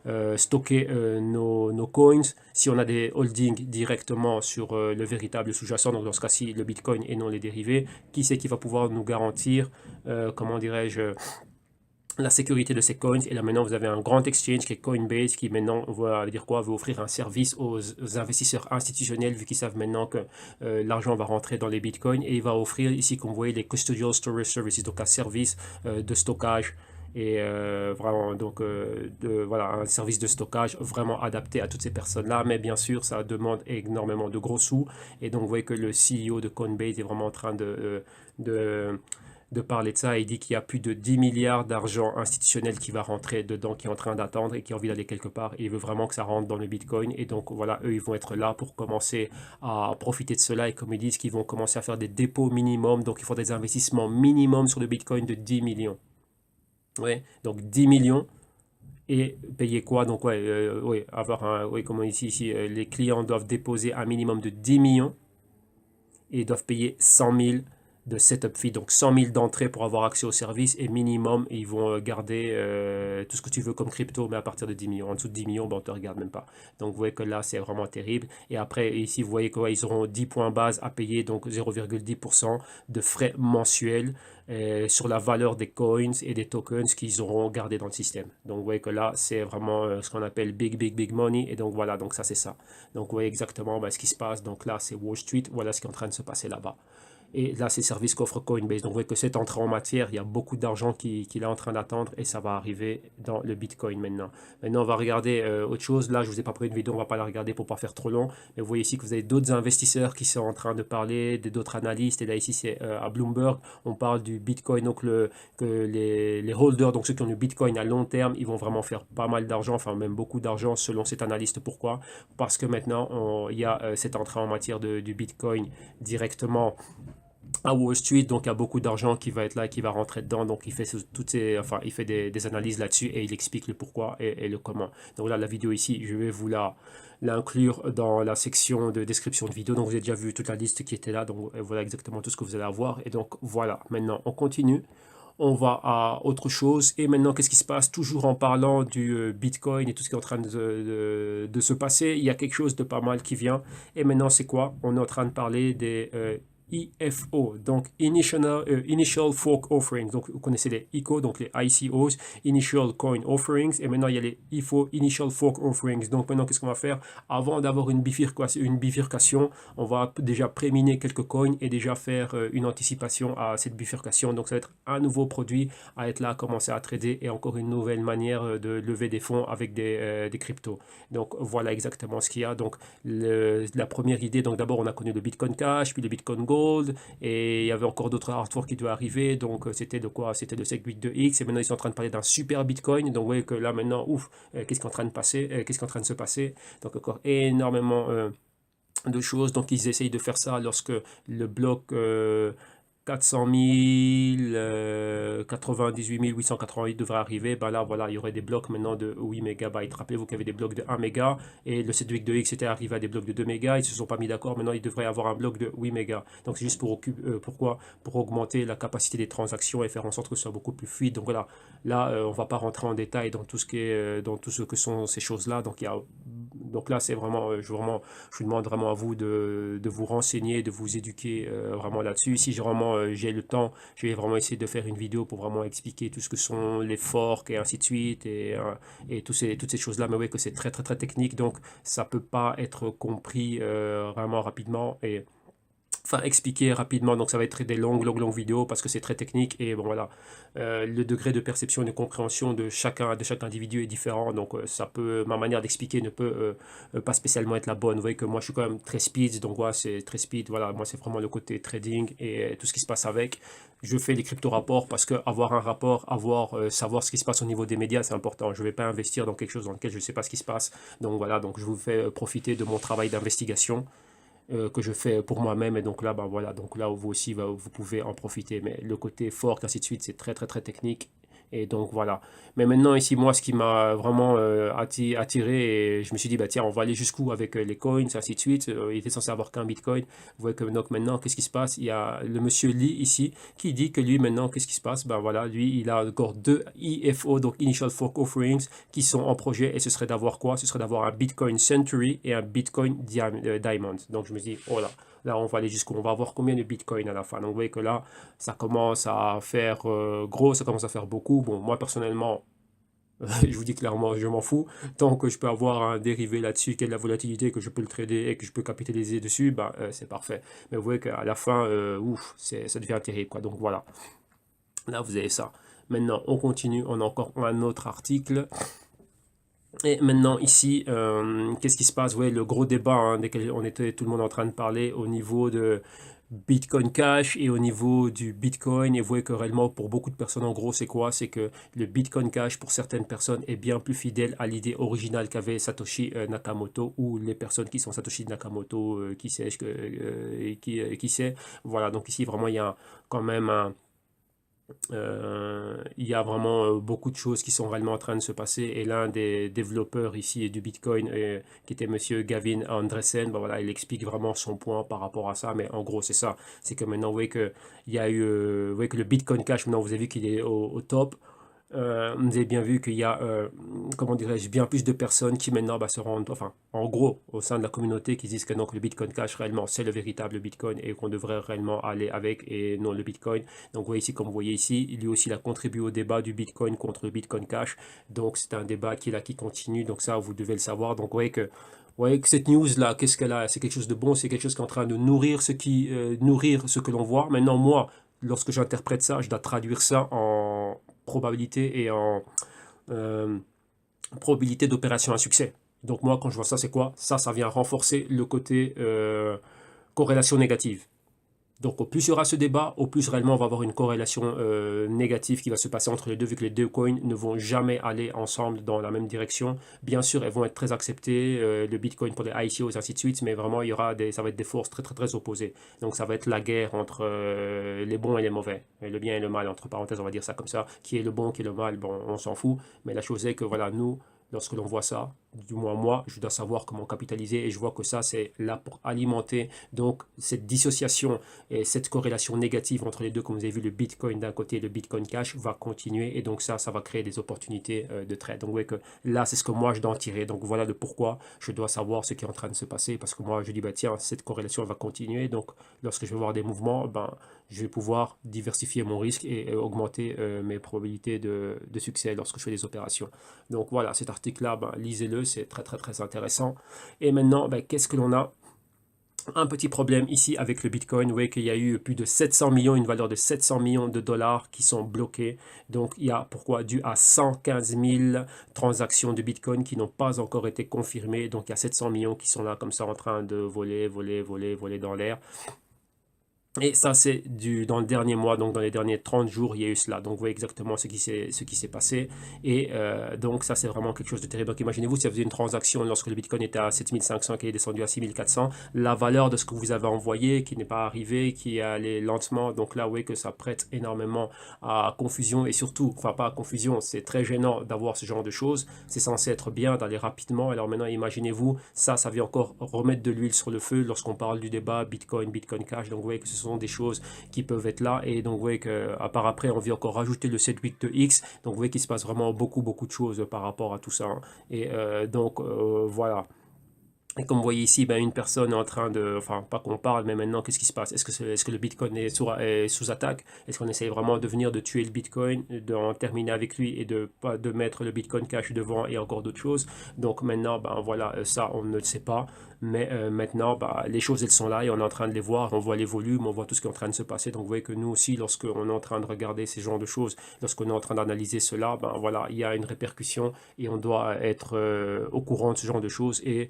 Speaker 4: nos coins si on a des holdings directement sur le véritable sous-jacent, donc dans ce cas-ci, le bitcoin et non les dérivés. Qui c'est qui va pouvoir nous garantir, comment dirais-je, la sécurité de ces coins? Et là maintenant vous avez un grand exchange qui est Coinbase qui maintenant veut offrir un service aux investisseurs institutionnels, vu qu'ils savent maintenant que l'argent va rentrer dans les bitcoins, et il va offrir ici, comme vous voyez, les custodial storage services, donc un service de stockage et vraiment donc voilà, un service de stockage vraiment adapté à toutes ces personnes-là. Mais bien sûr, ça demande énormément de gros sous. Et donc, vous voyez que le CEO de Coinbase est vraiment en train de, de parler de ça. Il dit qu'il y a plus de 10 milliards d'argent institutionnel qui va rentrer dedans, qui est en train d'attendre et qui a envie d'aller quelque part. Et il veut vraiment que ça rentre dans le Bitcoin. Et donc, voilà, eux, ils vont être là pour commencer à profiter de cela. Et comme ils disent qu'ils vont commencer à faire des dépôts minimum. Donc, il faut des investissements minimum sur le Bitcoin de 10 millions. Ouais, donc 10 millions. Et payer quoi? Donc, ouais, ouais, avoir un, ouais, comme on dit ici, les clients doivent déposer un minimum de 10 millions et doivent payer 100 000 de setup fee, donc 100 000 d'entrée pour avoir accès au service et minimum, ils vont garder tout ce que tu veux comme crypto, mais à partir de 10 millions. En dessous de 10 millions, ben, on ne te regarde même pas. Donc vous voyez que là, c'est vraiment terrible. Et après, ici, vous voyez qu'ils auront 10 points base à payer, donc 0,10% de frais mensuels sur la valeur des coins et des tokens qu'ils auront gardés dans le système. Donc vous voyez que là, c'est vraiment ce qu'on appelle big money. Et donc voilà, donc ça c'est ça. Donc vous voyez exactement ce qui se passe. Donc là, c'est Wall Street. Voilà ce qui est en train de se passer là-bas. Et là, c'est le service qu'offre Coinbase. Donc, vous voyez que cette entrée en matière, il y a beaucoup d'argent qu'il est en train d'attendre et ça va arriver dans le Bitcoin maintenant. Maintenant, on va regarder autre chose. Là, je ne vous ai pas pris une vidéo, on ne va pas la regarder pour ne pas faire trop long. Mais vous voyez ici que vous avez d'autres investisseurs qui sont en train de parler, d'autres analystes. Et là, ici, c'est à Bloomberg. On parle du Bitcoin. Donc, que les holders, donc ceux qui ont du Bitcoin à long terme, ils vont vraiment faire pas mal d'argent, enfin même beaucoup d'argent selon cet analyste. Pourquoi? Parce que maintenant, il y a cette entrée en matière du Bitcoin directement à Wall Street, donc il y a beaucoup d'argent qui va être là, qui va rentrer dedans, donc il fait il fait des analyses là-dessus et il explique le pourquoi et le comment. Donc là, la vidéo ici, je vais vous l'inclure dans la section de description de vidéo, donc vous avez déjà vu toute la liste qui était là, donc voilà exactement tout ce que vous allez avoir. Et donc voilà, maintenant on continue. On va à autre chose. Et maintenant, qu'est-ce qui se passe? Toujours en parlant du Bitcoin et tout ce qui est en train de se passer, il y a quelque chose de pas mal qui vient. Et maintenant, c'est quoi? On est en train de parler des IFO, donc Initial Fork Offerings. Donc, vous connaissez les ICO, donc les ICOs, Initial Coin Offerings. Et maintenant, il y a les IFO, Initial Fork Offerings. Donc, maintenant, qu'est-ce qu'on va faire? Avant d'avoir une bifurcation, on va déjà préminer quelques coins et déjà faire une anticipation à cette bifurcation. Donc, ça va être un nouveau produit à être là, à commencer à trader et encore une nouvelle manière de lever des fonds avec des cryptos. Donc, voilà exactement ce qu'il y a. Donc, la première idée, donc d'abord, on a connu le Bitcoin Cash, puis le Bitcoin Gold, et il y avait encore d'autres artworks qui devaient arriver. Donc, c'était de quoi? C'était le SegWit2X, et maintenant, ils sont en train de parler d'un super Bitcoin. Donc, vous voyez que là, maintenant, ouf, qu'est-ce qui est en train de passer? Qu'est-ce qui est en train de se passer? Donc, encore énormément de choses. Donc, ils essayent de faire ça lorsque le bloc 400 000, 98 888 devrait arriver. Ben là, voilà, il y aurait des blocs maintenant de 8 mégabytes. Rappelez-vous qu'il y avait des blocs de 1 méga et le SegWit2X était arrivé à des blocs de 2 mégas. Ils ne se sont pas mis d'accord. Maintenant, il devrait y avoir un bloc de 8 mégas. Donc, c'est juste pourquoi? Pour augmenter la capacité des transactions et faire en sorte que ce soit beaucoup plus fluide. Donc, voilà, là, on ne va pas rentrer en détail dans tout ce qui est, dans tout ce que sont ces choses-là. Donc, donc là, c'est vraiment, je vous demande vraiment à vous de vous renseigner, de vous éduquer vraiment là-dessus. Si j'ai le temps, je vais vraiment essayer de faire une vidéo pour vraiment expliquer tout ce que sont les forks et ainsi de suite et toutes ces choses-là. Mais vous voyez que c'est très très très technique, donc ça ne peut pas être compris vraiment rapidement enfin expliquer rapidement, donc ça va être des longues vidéos parce que c'est très technique et bon voilà, le degré de perception et de compréhension de chaque individu est différent, donc ma manière d'expliquer ne peut pas spécialement être la bonne. Vous voyez que moi je suis quand même très speed, donc voilà, c'est très speed, voilà, moi c'est vraiment le côté trading et tout ce qui se passe avec. Je fais les crypto-rapports parce que avoir un rapport, savoir ce qui se passe au niveau des médias, c'est important. Je ne vais pas investir dans quelque chose dans lequel je ne sais pas ce qui se passe, donc voilà, donc je vous fais profiter de mon travail d'investigation que je fais pour moi-même. Et donc là, ben voilà, donc là, vous aussi, vous pouvez en profiter. Mais le côté fork, ainsi de suite, c'est très, très, très technique. Et donc voilà. Mais maintenant ici, moi, ce qui m'a vraiment attiré, et je me suis dit, bah tiens, on va aller jusqu'où avec les coins, ainsi de suite. Il était censé avoir qu'un Bitcoin. Vous voyez que donc maintenant, qu'est-ce qui se passe? Il y a le monsieur Lee ici qui dit que lui, maintenant, qu'est-ce qui se passe? Ben voilà, lui, il a encore 2 IFO, donc Initial Fork Offerings, qui sont en projet. Et ce serait d'avoir quoi? Ce serait d'avoir un Bitcoin Century et un Bitcoin Diamond. Donc je me dis, oh là. Là, on va aller jusqu'où? On va voir combien de Bitcoin à la fin. Donc, vous voyez que là, ça commence à faire gros, ça commence à faire beaucoup. Bon, moi, personnellement, je vous dis clairement, je m'en fous. Tant que je peux avoir un dérivé là-dessus, qui a de la volatilité, que je peux le trader et que je peux capitaliser dessus, ben, c'est parfait. Mais vous voyez qu'à la fin, ouf, ça devient terrible, quoi. Donc, voilà. Là, vous avez ça. Maintenant, on continue, on a encore un autre article. Et maintenant ici, qu'est-ce qui se passe? Ouais, le gros débat desquels on était tout le monde en train de parler au niveau de Bitcoin Cash et au niveau du Bitcoin. Et vous voyez que réellement pour beaucoup de personnes en gros c'est quoi? C'est que le Bitcoin Cash pour certaines personnes est bien plus fidèle à l'idée originale qu'avait Satoshi Nakamoto, ou les personnes qui sont Satoshi Nakamoto, qui sait, qui sait. Voilà, donc ici vraiment il y a quand même il y a vraiment beaucoup de choses qui sont réellement en train de se passer, et l'un des développeurs ici du Bitcoin, qui était monsieur Gavin Andresen, ben voilà, il explique vraiment son point par rapport à ça. Mais en gros c'est ça, c'est que maintenant vous voyez que il y a eu, vous voyez que le Bitcoin Cash maintenant vous avez vu qu'il est au top. Vous avez bien vu qu'il y a, comment dirais-je, bien plus de personnes qui maintenant se rendent, enfin, en gros, au sein de la communauté, qui disent que donc le Bitcoin Cash réellement c'est le véritable Bitcoin et qu'on devrait réellement aller avec et non le Bitcoin. Donc, vous voyez ici, comme vous voyez ici, lui aussi il a contribué au débat du Bitcoin contre le Bitcoin Cash. Donc, c'est un débat qui continue. Donc, ça, vous devez le savoir. Donc, vous voyez que cette news là, qu'est-ce qu'elle a? C'est quelque chose de bon, c'est quelque chose qui est en train de nourrir nourrir ce que l'on voit. Maintenant, moi, lorsque j'interprète ça, je dois traduire ça en probabilité et en euh, probabilité d'opération à succès. Donc moi, quand je vois ça, c'est quoi? Ça vient renforcer le côté corrélation négative. Donc au plus il y aura ce débat, au plus réellement on va avoir une corrélation négative qui va se passer entre les deux, vu que les deux coins ne vont jamais aller ensemble dans la même direction. Bien sûr, elles vont être très acceptées, le Bitcoin pour les ICOs et ainsi de suite, mais vraiment ça va être des forces très très très opposées. Donc ça va être la guerre entre les bons et les mauvais, et le bien et le mal, entre parenthèses on va dire ça comme ça. Qui est le bon, qui est le mal, bon on s'en fout, mais la chose est que voilà, nous, lorsque l'on voit ça, du moins moi, je dois savoir comment capitaliser, et je vois que ça c'est là pour alimenter donc cette dissociation et cette corrélation négative entre les deux. Comme vous avez vu, le Bitcoin d'un côté et le Bitcoin Cash va continuer, et donc ça va créer des opportunités de trade. Donc vous voyez que là c'est ce que moi je dois en tirer. Donc voilà le pourquoi je dois savoir ce qui est en train de se passer, parce que moi je dis bah tiens, cette corrélation va continuer, donc lorsque je vais voir des mouvements, je vais pouvoir diversifier mon risque et augmenter mes probabilités de succès lorsque je fais des opérations. Donc voilà, cet article-là, lisez-le, c'est très très très intéressant. Et maintenant, qu'est-ce que l'on a? Un petit problème ici avec le Bitcoin. Vous voyez qu'il y a eu plus de 700 millions, une valeur de 700 millions de dollars qui sont bloqués. Donc il y a pourquoi dû à 115 000 transactions de Bitcoin qui n'ont pas encore été confirmées. Donc il y a 700 millions qui sont là comme ça en train de voler dans l'air. Et ça, c'est dans le dernier mois, donc dans les derniers 30 jours, il y a eu cela. Donc, vous voyez exactement ce qui s'est passé. Et donc, ça, c'est vraiment quelque chose de terrible. Donc, imaginez-vous, si vous faisiez une transaction lorsque le Bitcoin était à 7500, qui est descendu à 6400, la valeur de ce que vous avez envoyé, qui n'est pas arrivé, qui est allé lentement. Donc là, vous voyez que ça prête énormément à confusion. Et surtout, enfin, pas à confusion, c'est très gênant d'avoir ce genre de choses. C'est censé être bien d'aller rapidement. Alors maintenant, imaginez-vous, ça vient encore remettre de l'huile sur le feu lorsqu'on parle du débat Bitcoin Cash. Donc, vous voyez que ce sont des choses qui peuvent être là, et donc vous voyez qu'à part après on vient encore rajouter le 7/8 donc vous voyez qu'il se passe vraiment beaucoup de choses par rapport à tout ça, et donc voilà. Et comme vous voyez ici, une personne est en train de, enfin pas qu'on parle, mais maintenant qu'est-ce qui se passe? Est-ce que le Bitcoin est sous attaque? Est-ce qu'on essaye vraiment de tuer le Bitcoin, d'en terminer avec lui et de mettre le Bitcoin Cash devant et encore d'autres choses? Donc maintenant, voilà, ça on ne le sait pas. Mais maintenant, les choses elles sont là et on est en train de les voir, on voit les volumes, on voit tout ce qui est en train de se passer. Donc vous voyez que nous aussi, lorsqu'on est en train de regarder ces genres de choses, lorsqu'on est en train d'analyser cela, voilà, il y a une répercussion et on doit être au courant de ce genre de choses. Et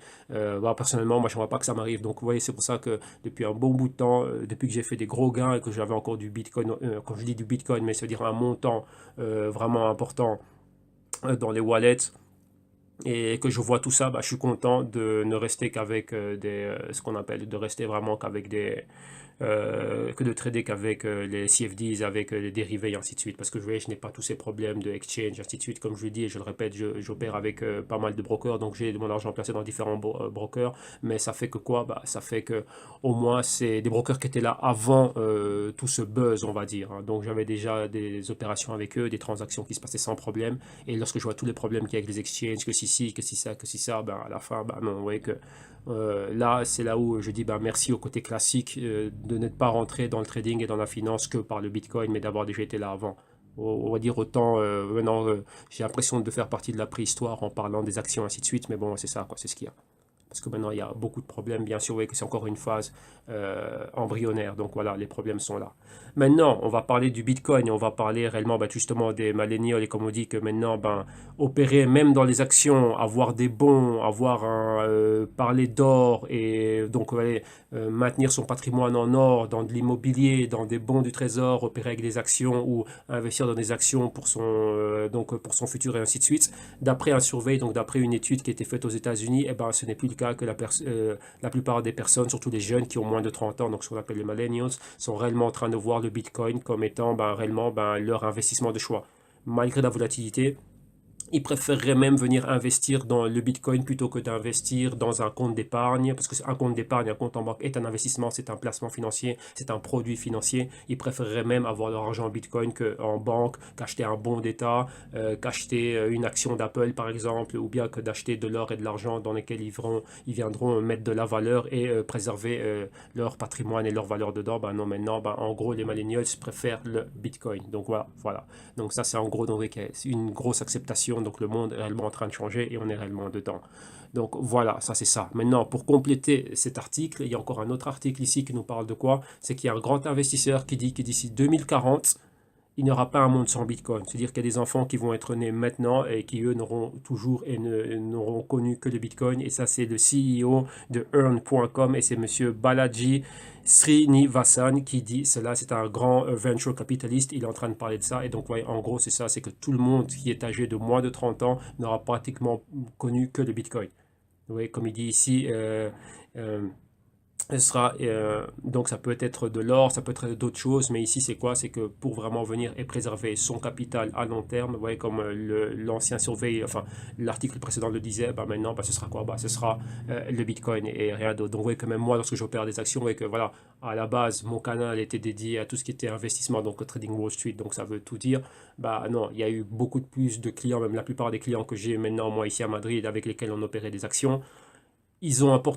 Speaker 4: personnellement, moi je ne vois pas que ça m'arrive. Donc vous voyez, c'est pour ça que depuis un bon bout de temps, depuis que j'ai fait des gros gains et que j'avais encore du Bitcoin, quand je dis du Bitcoin, mais c'est-à-dire un montant vraiment important dans les wallets, et que je vois tout ça, je suis content de ne rester qu'avec ce qu'on appelle, de rester vraiment qu'avec que de trader qu'avec les CFDs, avec les dérivés et ainsi de suite, parce que je n'ai pas tous ces problèmes de exchange, ainsi de suite. Comme je le dis et je le répète, j'opère avec pas mal de brokers, donc j'ai mon argent placé dans différents brokers, mais ça fait que quoi? Ça fait que au moins c'est des brokers qui étaient là avant tout ce buzz, on va dire, hein. Donc j'avais déjà des opérations avec eux, des transactions qui se passaient sans problème, et lorsque je vois tous les problèmes qu'il y a avec les exchanges, que si ça, à la fin, non, vous voyez que là, c'est là où je dis merci au côté classique de n'être pas rentré dans le trading et dans la finance que par le Bitcoin, mais d'avoir déjà été là avant. On va dire autant, maintenant, j'ai l'impression de faire partie de la préhistoire en parlant des actions, ainsi de suite, mais bon, c'est ça, quoi, c'est ce qu'il y a. parce que maintenant il y a beaucoup de problèmes. Bien sûr, vous voyez que c'est encore une phase embryonnaire, donc voilà, les problèmes sont là. Maintenant, on va parler du Bitcoin et on va parler réellement justement des millennials, et comme on dit que maintenant, opérer même dans les actions, avoir des bons, parler d'or et donc maintenir son patrimoine en or, dans de l'immobilier, dans des bons du trésor, opérer avec des actions ou investir dans des actions pour pour son futur et ainsi de suite. D'après un survey, donc d'après une étude qui a été faite aux États-Unis, ce n'est plus le cas, que la plupart des personnes, surtout les jeunes qui ont moins de 30 ans, donc ce qu'on appelle les millennials, sont réellement en train de voir le Bitcoin comme étant réellement leur investissement de choix. Malgré la volatilité, ils préféreraient même venir investir dans le Bitcoin plutôt que d'investir dans un compte d'épargne, parce que un compte d'épargne, un compte en banque est un investissement, c'est un placement financier, c'est un produit financier. Ils préféreraient même avoir leur argent en Bitcoin qu'en banque, qu'acheter un bon d'État, qu'acheter une action d'Apple par exemple, ou bien que d'acheter de l'or et de l'argent dans lesquels ils viendront mettre de la valeur et préserver leur patrimoine et leur valeur dedans. Non, maintenant, en gros, les millennials préfèrent le Bitcoin. Donc voilà. Donc ça, c'est en gros une grosse acceptation. Donc le monde est réellement en train de changer et on est réellement dedans. Donc voilà, ça c'est ça. Maintenant, pour compléter cet article, il y a encore un autre article ici qui nous parle de quoi? C'est qu'il y a un grand investisseur qui dit que d'ici 2040, il n'y aura pas un monde sans Bitcoin. C'est-à-dire qu'il y a des enfants qui vont être nés maintenant et qui, eux, n'auront toujours et n'auront connu que le Bitcoin. Et ça, c'est le CEO de Earn.com et c'est M. Balaji Srinivasan qui dit cela. C'est un grand venture capitaliste. Il est en train de parler de ça. Et donc, ouais, en gros, c'est ça. C'est que tout le monde qui est âgé de moins de 30 ans n'aura pratiquement connu que le Bitcoin. Vous voyez, comme il dit ici... donc ça peut être de l'or, ça peut être d'autres choses, mais ici c'est quoi? C'est que pour vraiment venir et préserver son capital à long terme, vous voyez, comme l'ancien surveille, enfin l'article précédent le disait, maintenant ce sera quoi? Ce sera le Bitcoin et rien d'autre. Donc vous voyez que même moi, lorsque j'opère des actions, vous voyez que voilà, à la base mon canal était dédié à tout ce qui était investissement, donc Trading Wall Street, donc ça veut tout dire. Non, il y a eu beaucoup de plus de clients, même la plupart des clients que j'ai maintenant moi ici à Madrid avec lesquels on opérait des actions.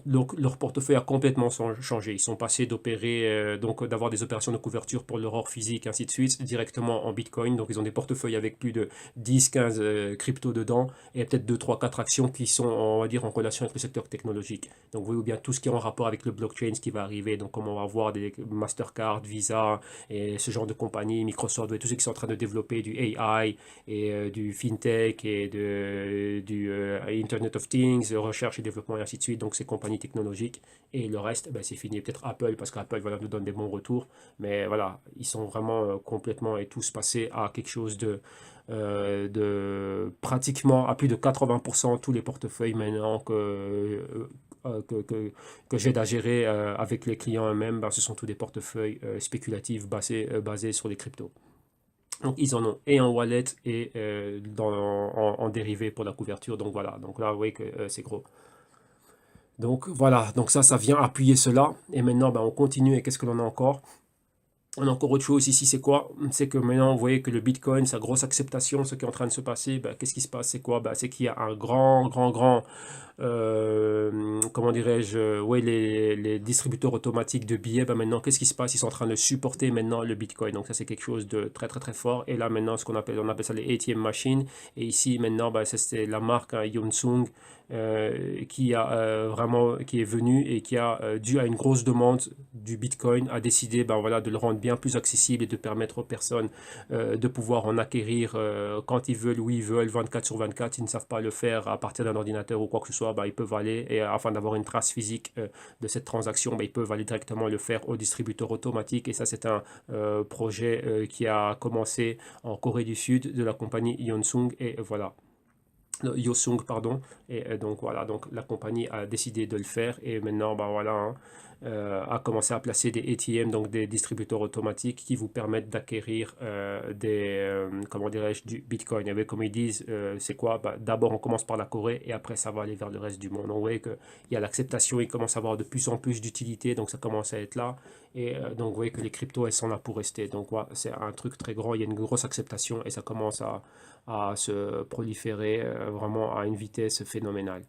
Speaker 4: Donc leur portefeuille a complètement changé. Ils sont passés d'opérer, d'avoir des opérations de couverture pour leur or physique, ainsi de suite, directement en Bitcoin. Donc ils ont des portefeuilles avec plus de 10-15 cryptos dedans et peut-être 2, 3, 4 actions qui sont, on va dire, en relation avec le secteur technologique. Donc vous voyez bien tout ce qui est en rapport avec le blockchain, ce qui va arriver. Donc comme on va voir des Mastercard, Visa et ce genre de compagnies, Microsoft, et tous ceux qui sont en train de développer du AI et du FinTech et du Internet of Things, recherche et développement et ainsi de suite. Donc ces compagnies technologiques et le reste c'est fini, peut-être Apple parce qu'Apple nous donne des bons retours, mais voilà, ils sont vraiment complètement et tous passés à quelque chose de pratiquement à plus de 80% tous les portefeuilles maintenant que j'aide à gérer avec les clients eux-mêmes, ce sont tous des portefeuilles spéculatifs basés sur les cryptos. Donc ils en ont et en wallet et en dérivé pour la couverture, donc voilà, donc là vous voyez que c'est gros. Donc voilà, donc ça vient appuyer cela. Et maintenant, on continue. Et qu'est-ce que l'on a encore? On a encore autre chose ici, c'est quoi? C'est que maintenant, vous voyez que le Bitcoin, sa grosse acceptation, ce qui est en train de se passer, qu'est-ce qui se passe? C'est quoi? C'est qu'il y a un grand, comment dirais-je, les distributeurs automatiques de billets, maintenant, qu'est-ce qui se passe? Ils sont en train de supporter maintenant le Bitcoin. Donc ça, c'est quelque chose de très, très, très fort. Et là, maintenant, on appelle ça les ATM machines. Et ici, maintenant, c'est la marque Hyosung qui est venue et qui a, dû à une grosse demande du Bitcoin, a décidé de le rendre bien plus accessible et de permettre aux personnes de pouvoir en acquérir quand ils veulent, où ils veulent, 24/24. Ils ne savent pas le faire à partir d'un ordinateur ou quoi que ce soit, ils peuvent aller, et afin d'avoir une trace physique de cette transaction, ils peuvent aller directement le faire au distributeur automatique. Et ça, c'est un projet qui a commencé en Corée du Sud de la compagnie Hyosung, et voilà. Hyosung, pardon, et donc voilà, donc la compagnie a décidé de le faire, et maintenant a commencé à placer des ATM, donc des distributeurs automatiques qui vous permettent d'acquérir comment dirais-je, du Bitcoin. Et comme ils disent, c'est quoi? D'abord on commence par la Corée et après ça va aller vers le reste du monde. On voit qu'il y a l'acceptation, il commence à avoir de plus en plus d'utilité, donc ça commence à être là, et donc vous voyez que les cryptos elles sont là pour rester. Donc voilà, c'est un truc très grand, il y a une grosse acceptation et ça commence à se proliférer vraiment à une vitesse phénoménale.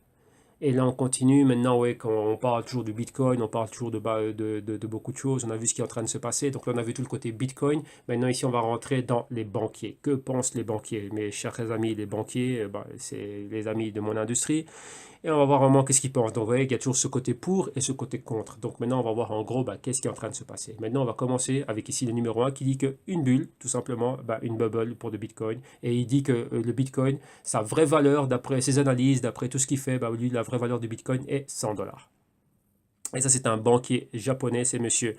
Speaker 4: Et là, on continue. Maintenant, quand on parle toujours du Bitcoin, on parle toujours de beaucoup de choses. On a vu ce qui est en train de se passer. Donc là, on a vu tout le côté Bitcoin. Maintenant, ici, on va rentrer dans les banquiers. Que pensent les banquiers? Mes chers amis, les banquiers, c'est les amis de mon industrie. et on va voir vraiment qu'est-ce qu'il pense. Donc vous voyez qu'il y a toujours ce côté pour et ce côté contre. Donc maintenant on va voir en gros qu'est-ce qui est en train de se passer. Maintenant on va commencer avec ici le numéro 1 qui dit qu'une bulle, tout simplement, une bubble pour le Bitcoin. Et il dit que le Bitcoin, sa vraie valeur, d'après ses analyses, d'après tout ce qu'il fait, lui la vraie valeur du Bitcoin est 100 $. Et ça c'est un banquier japonais, c'est monsieur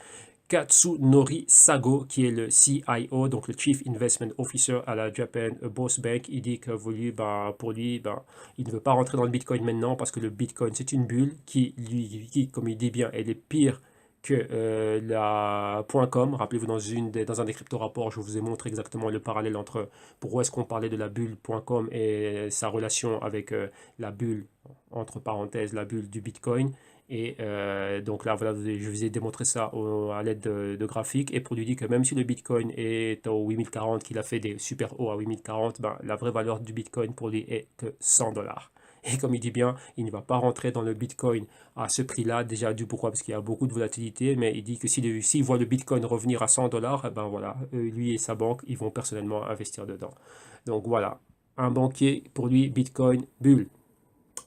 Speaker 4: Katsunori Sago, qui est le CIO, donc le Chief Investment Officer à la Japan Boss Bank. Il dit que pour lui, il ne veut pas rentrer dans le Bitcoin maintenant parce que le Bitcoin, c'est une bulle qui, comme il dit bien, elle est pire que la .com. Rappelez-vous, dans un des crypto-rapports, je vous ai montré exactement le parallèle entre pourquoi est-ce qu'on parlait de la bulle .com et sa relation avec la bulle, entre parenthèses, la bulle du Bitcoin. Et donc là, voilà, je vous ai démontré ça à l'aide de graphiques. Et pour lui dire que même si le Bitcoin est au 8040, qu'il a fait des super hauts à 8040, la vraie valeur du Bitcoin pour lui est que 100 $. Et comme il dit bien, il ne va pas rentrer dans le Bitcoin à ce prix-là. Déjà, pourquoi? Parce qu'il y a beaucoup de volatilité. Mais il dit que s'il voit le Bitcoin revenir à 100 $, voilà, lui et sa banque, ils vont personnellement investir dedans. Donc voilà, un banquier, pour lui, Bitcoin, bulle.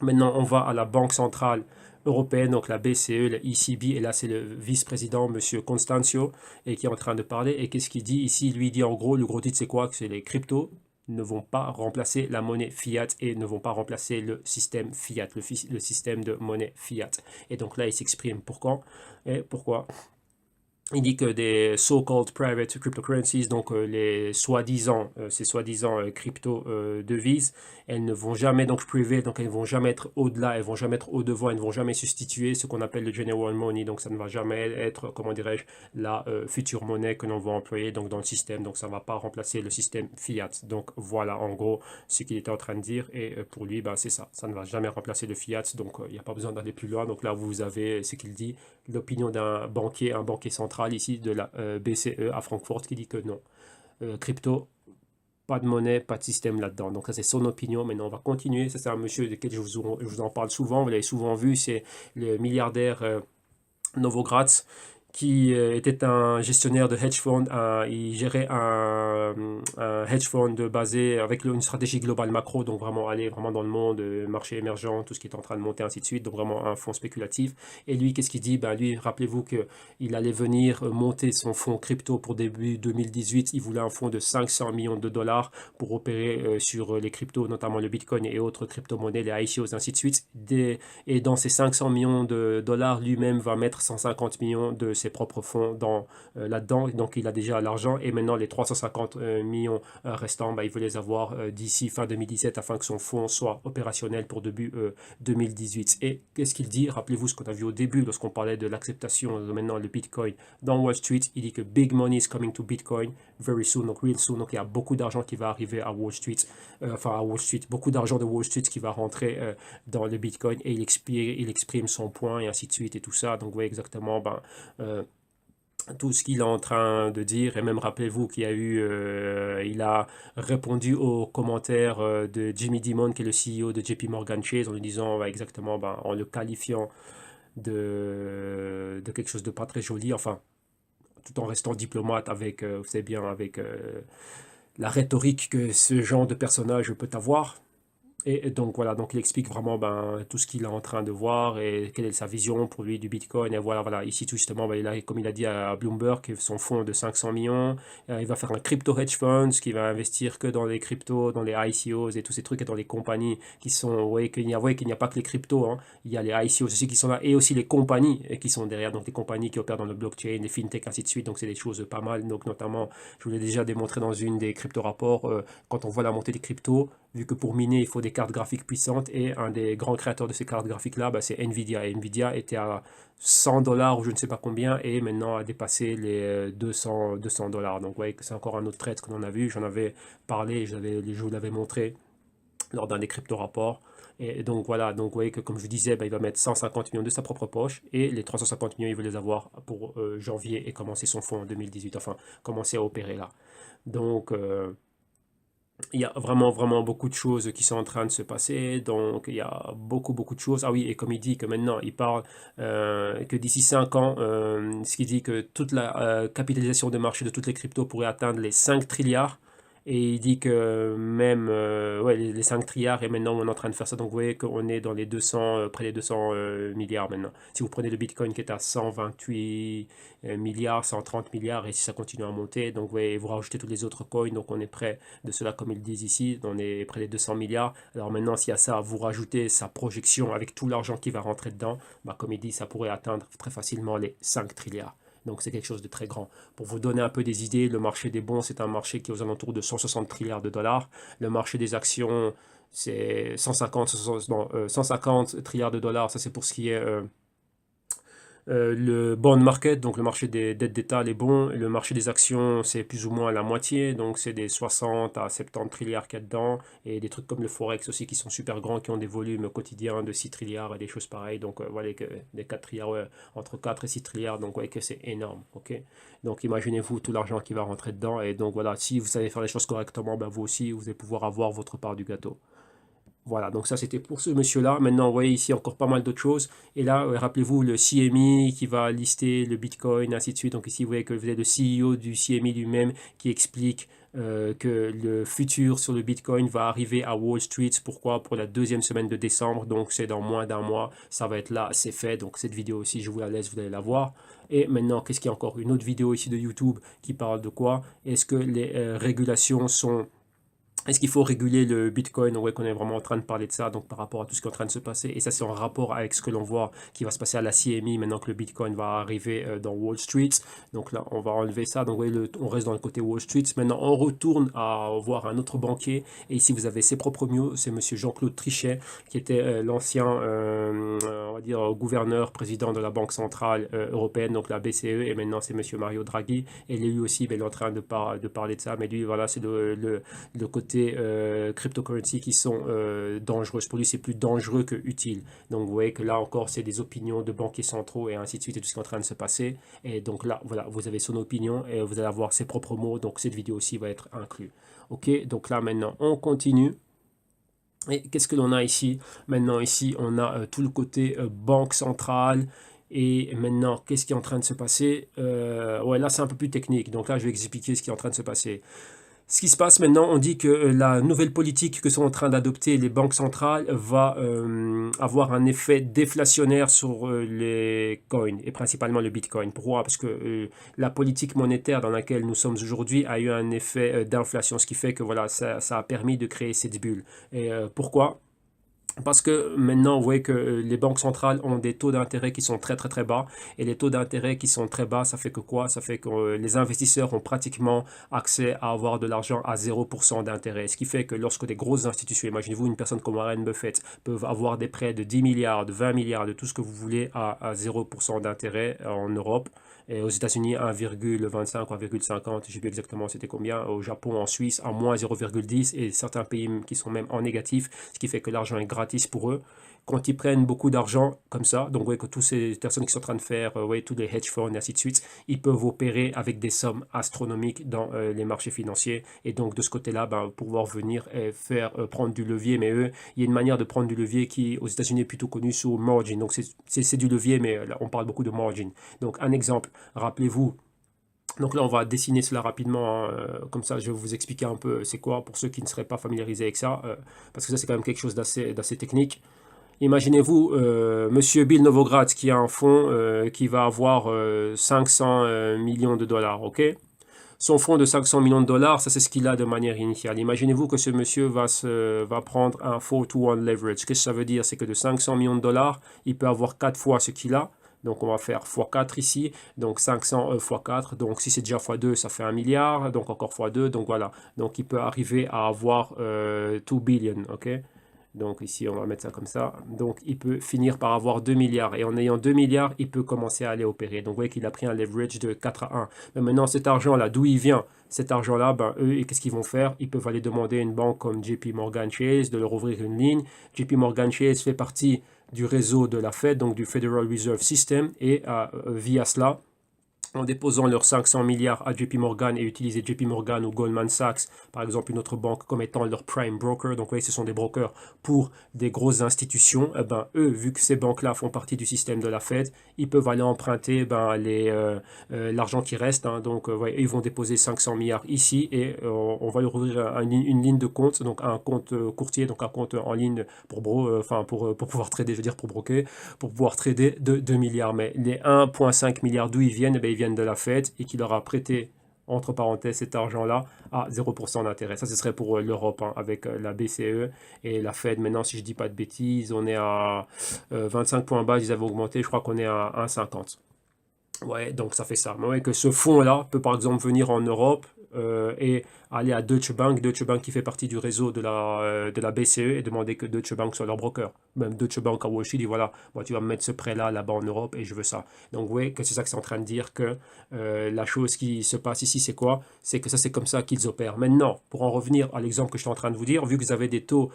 Speaker 4: Maintenant, on va à la Banque centrale européenne, donc la BCE, la ECB, et là c'est le vice-président, monsieur Constancio, et qui est en train de parler. Et qu'est-ce qu'il dit ici? Lui dit en gros, le gros titre c'est quoi? Que c'est les cryptos ne vont pas remplacer la monnaie fiat et ne vont pas remplacer le système fiat, le système de monnaie fiat. Et donc là, il s'exprime pourquoi. Il dit que des so-called private cryptocurrencies, donc les ces soi-disant crypto-devises, elles ne vont jamais donc priver, donc elles ne vont jamais être au-delà, elles ne vont jamais être au-devant, elles ne vont jamais substituer ce qu'on appelle le general money, donc ça ne va jamais être, comment dirais-je, la future monnaie que l'on va employer donc dans le système, donc ça ne va pas remplacer le système fiat. Donc voilà en gros ce qu'il était en train de dire, et pour lui, c'est ça ne va jamais remplacer le fiat, donc il n'y a pas besoin d'aller plus loin. Donc là vous avez ce qu'il dit, l'opinion d'un banquier, un banquier central ici de la BCE à Francfort, qui dit que non, crypto, pas de monnaie, pas de système là-dedans. Donc ça c'est son opinion. Maintenant on va continuer. Ça c'est un monsieur duquel je vous en parle souvent, vous l'avez souvent vu, c'est le milliardaire Novogratz, qui était un gestionnaire de hedge fund. Il gérait un hedge fund basé avec une stratégie globale macro, donc vraiment aller vraiment dans le monde, marché émergent, tout ce qui est en train de monter, ainsi de suite, donc vraiment un fonds spéculatif. Et lui, qu'est-ce qu'il dit? Lui, rappelez-vous qu'il allait venir monter son fonds crypto pour début 2018. Il voulait un fonds de 500 millions de dollars pour opérer sur les cryptos, notamment le Bitcoin et autres crypto-monnaies, les ICOs, ainsi de suite. Et dans ces 500 millions de dollars, lui-même va mettre 150 millions de ses propres fonds là-dedans. Donc il a déjà l'argent, et maintenant les 350 millions restants, il veut les avoir d'ici fin 2017 afin que son fonds soit opérationnel pour début 2018. Et qu'est-ce qu'il dit? Rappelez-vous ce qu'on a vu au début lorsqu'on parlait de l'acceptation de maintenant le Bitcoin dans Wall Street. Il dit que big money is coming to Bitcoin very soon, donc real soon. Donc il y a beaucoup d'argent qui va arriver à Wall Street, beaucoup d'argent de Wall Street qui va rentrer dans le Bitcoin, et il exprime son point et ainsi de suite et tout ça. Donc vous voyez exactement tout ce qu'il est en train de dire. Et même rappelez-vous qu'il y a eu, il a répondu aux commentaires de Jamie Dimon, qui est le CEO de JP Morgan Chase, en lui disant exactement, en le qualifiant de quelque chose de pas très joli, enfin, tout en restant diplomate avec, vous savez bien, avec la rhétorique que ce genre de personnage peut avoir. Et donc voilà, donc il explique vraiment tout ce qu'il est en train de voir et quelle est sa vision pour lui du Bitcoin. Et voilà, ici tout justement, comme il a dit à Bloomberg, son fonds de 500 millions, il va faire un crypto hedge fund, qui va investir que dans les cryptos, dans les ICOs et tous ces trucs, et dans les compagnies qui sont, qu'il n'y a pas que les cryptos, hein. Il y a les ICOs aussi qui sont là, et aussi les compagnies qui sont derrière, donc les compagnies qui opèrent dans le blockchain, les fintech, ainsi de suite. Donc c'est des choses pas mal. Donc notamment, je vous l'ai déjà démontré dans une des crypto-rapports, quand on voit la montée des cryptos, vu que pour miner, il faut des cartes graphiques puissantes, et un des grands créateurs de ces cartes graphiques-là, c'est Nvidia. Et Nvidia était à 100 $, ou je ne sais pas combien, et maintenant a dépassé les 200 $. Donc vous voyez que c'est encore un autre trade que l'on a vu. J'en avais parlé, je vous l'avais montré lors d'un des crypto-rapports. Et donc voilà, donc vous voyez que comme je vous disais, il va mettre 150 millions de sa propre poche, et les 350 millions, il veut les avoir pour janvier et commencer son fonds en 2018, enfin commencer à opérer là. Donc il y a vraiment beaucoup de choses qui sont en train de se passer. Donc il y a beaucoup de choses. Ah oui, et comme il dit que maintenant il parle que d'ici 5 ans, ce qui dit que toute la capitalisation de marché de toutes les cryptos pourrait atteindre les 5 trilliards. Et il dit que même ouais, les 5 trilliards, et maintenant on est en train de faire ça. Donc vous voyez qu'on est dans les 200, près des 200 milliards maintenant. Si vous prenez le Bitcoin qui est à 128 milliards, 130 milliards, et si ça continue à monter, donc vous voyez, vous rajoutez tous les autres coins, donc on est près de cela comme ils disent ici, on est près des 200 milliards. Alors maintenant, s'il y a ça, vous rajoutez sa projection avec tout l'argent qui va rentrer dedans, bah, comme il dit, ça pourrait atteindre très facilement les 5 trilliards. Donc c'est quelque chose de très grand. Pour vous donner un peu des idées, le marché des bons, c'est un marché qui est aux alentours de 160 trilliards de dollars. Le marché des actions, c'est 150 trilliards de dollars. Ça, c'est pour ce qui est le bond market, donc le marché des dettes d'État, les bons. Le marché des actions, c'est plus ou moins la moitié. Donc c'est des 60 à 70 trilliards qu'il y a dedans. Et des trucs comme le Forex aussi qui sont super grands, qui ont des volumes quotidiens de 6 trilliards et des choses pareilles. Donc voilà, que des 4 trilliards, ouais, entre 4 et 6 trilliards. Donc ouais, que c'est énorme. Ok. Donc imaginez-vous tout l'argent qui va rentrer dedans. Et donc voilà, si vous savez faire les choses correctement, ben, vous aussi, vous allez pouvoir avoir votre part du gâteau. Voilà, donc ça c'était pour ce monsieur-là. Maintenant, vous voyez ici encore pas mal d'autres choses. Et là, rappelez-vous le CME qui va lister le Bitcoin, ainsi de suite. Donc ici, vous voyez que vous avez le CEO du CME lui-même qui explique que le futur sur le Bitcoin va arriver à Wall Street. Pourquoi? Pour la deuxième semaine de décembre. Donc c'est dans moins d'un mois. Ça va être là, c'est fait. Donc cette vidéo aussi, je vous la laisse, vous allez la voir. Et maintenant, qu'est-ce qu'il y a encore? Une autre vidéo ici de YouTube qui parle de quoi? Est-ce que les régulations sont... Est-ce qu'il faut réguler le Bitcoin? On voit qu'on est vraiment en train de parler de ça, donc par rapport à tout ce qui est en train de se passer. Et ça, c'est en rapport avec ce que l'on voit qui va se passer à la CME maintenant que le Bitcoin va arriver dans Wall Street. Donc là, on va enlever ça. Donc vous voyez, on reste dans le côté Wall Street. Maintenant, on retourne à voir un autre banquier. Et ici, vous avez ses propres mots. C'est monsieur Jean-Claude Trichet, qui était l'ancien, on va dire, gouverneur, président de la Banque Centrale Européenne, donc la BCE. Et maintenant, c'est monsieur Mario Draghi. Et lui aussi, il est en train de parler de ça. Mais lui, voilà, c'est le côté cryptocurrency qui sont dangereuses. Pour lui, c'est plus dangereux que utile. Donc, vous voyez que là encore, c'est des opinions de banquiers centraux et ainsi de suite et tout ce qui est en train de se passer. Et donc là, voilà, vous avez son opinion et vous allez avoir ses propres mots. Donc, cette vidéo aussi va être inclue. OK, donc là, maintenant, on continue. Et qu'est-ce que l'on a ici? Maintenant, ici, on a tout le côté banque centrale. Et maintenant, qu'est-ce qui est en train de se passer? Ouais, là, c'est un peu plus technique. Donc là, je vais expliquer ce qui est en train de se passer. Ce qui se passe maintenant, on dit que la nouvelle politique que sont en train d'adopter les banques centrales va avoir un effet déflationnaire sur les coins et principalement le Bitcoin. Pourquoi? Parce que la politique monétaire dans laquelle nous sommes aujourd'hui a eu un effet d'inflation, ce qui fait que voilà, ça a permis de créer cette bulle. Et pourquoi? Parce que maintenant, vous voyez que les banques centrales ont des taux d'intérêt qui sont très très très bas. Et les taux d'intérêt qui sont très bas, ça fait que quoi? Ça fait que les investisseurs ont pratiquement accès à avoir de l'argent à 0% d'intérêt. Ce qui fait que lorsque des grosses institutions, imaginez-vous une personne comme Warren Buffett, peuvent avoir des prêts de 10 milliards, de 20 milliards, de tout ce que vous voulez à 0% d'intérêt en Europe. Et aux États-Unis, 1,25 ou 1,50, je ne sais plus exactement c'était combien. Au Japon, en Suisse, à moins 0,10 et certains pays qui sont même en négatif, ce qui fait que l'argent est gratis pour eux. Quand ils prennent beaucoup d'argent comme ça, donc vous voyez que toutes ces personnes qui sont en train de faire, vous voyez, tous les hedge funds et ainsi de suite, ils peuvent opérer avec des sommes astronomiques dans les marchés financiers. Et donc de ce côté-là, ben, pouvoir venir faire prendre du levier. Mais eux, il y a une manière de prendre du levier qui, aux États-Unis, est plutôt connue sous margin. Donc c'est du levier, mais là, on parle beaucoup de margin. Donc un exemple, rappelez-vous. Donc là, on va dessiner cela rapidement, hein, comme ça je vais vous expliquer un peu c'est quoi pour ceux qui ne seraient pas familiarisés avec ça, parce que ça c'est quand même quelque chose d'assez technique. Imaginez-vous Monsieur Bill Novogratz qui a un fonds qui va avoir 500 millions de dollars, ok? Son fonds de 500 millions de dollars, ça c'est ce qu'il a de manière initiale. Imaginez-vous que ce monsieur va prendre un 4-to-1 leverage. Qu'est-ce que ça veut dire? C'est que de 500 millions de dollars, il peut avoir 4 fois ce qu'il a. Donc on va faire x4 ici, donc 500 x4, donc si c'est déjà x2, ça fait 1 milliard, donc encore x2, donc voilà. Donc il peut arriver à avoir 2 billion, ok? Donc ici, on va mettre ça comme ça. Donc il peut finir par avoir 2 milliards. Et en ayant 2 milliards, il peut commencer à aller opérer. Donc vous voyez qu'il a pris un leverage de 4 à 1. Mais maintenant, cet argent-là, d'où il vient? Cet argent-là, ben, eux, qu'est-ce qu'ils vont faire? Ils peuvent aller demander à une banque comme JP Morgan Chase de leur ouvrir une ligne. JP Morgan Chase fait partie du réseau de la Fed, donc du Federal Reserve System. Et via cela, en déposant leurs 500 milliards à JP Morgan et utiliser JP Morgan ou Goldman Sachs, par exemple une autre banque, comme étant leur prime broker. Donc oui, ce sont des brokers pour des grosses institutions. Eh ben, eux, vu que ces banques-là font partie du système de la Fed, ils peuvent aller emprunter l'argent qui reste. Hein. Donc ouais, ils vont déposer 500 milliards ici et on va leur ouvrir une ligne de compte, donc un compte courtier, donc un compte en ligne pour pouvoir trader, je veux dire pour broker, pour pouvoir trader de 2 milliards. Mais les 1,5 milliards d'où ils viennent, eh bien, ils viennent de la Fed et qui leur a prêté, entre parenthèses, cet argent-là à 0% d'intérêt. Ça, ce serait pour l'Europe, hein, avec la BCE et la Fed. Maintenant, si je ne dis pas de bêtises, on est à 25 points bas, ils avaient augmenté, je crois qu'on est à 1,50. Ouais, donc ça fait ça. Mais ouais, que ce fonds-là peut par exemple venir en Europe et aller à Deutsche Bank qui fait partie du réseau de la BCE et demander que Deutsche Bank soit leur broker. Même Deutsche Bank à Wall Street dit voilà, moi tu vas me mettre ce prêt-là là-bas en Europe et je veux ça. Donc oui, que c'est ça que c'est en train de dire que la chose qui se passe ici, c'est quoi? C'est que ça, c'est comme ça qu'ils opèrent. Maintenant, pour en revenir à l'exemple que je suis en train de vous dire, vu que vous avez des taux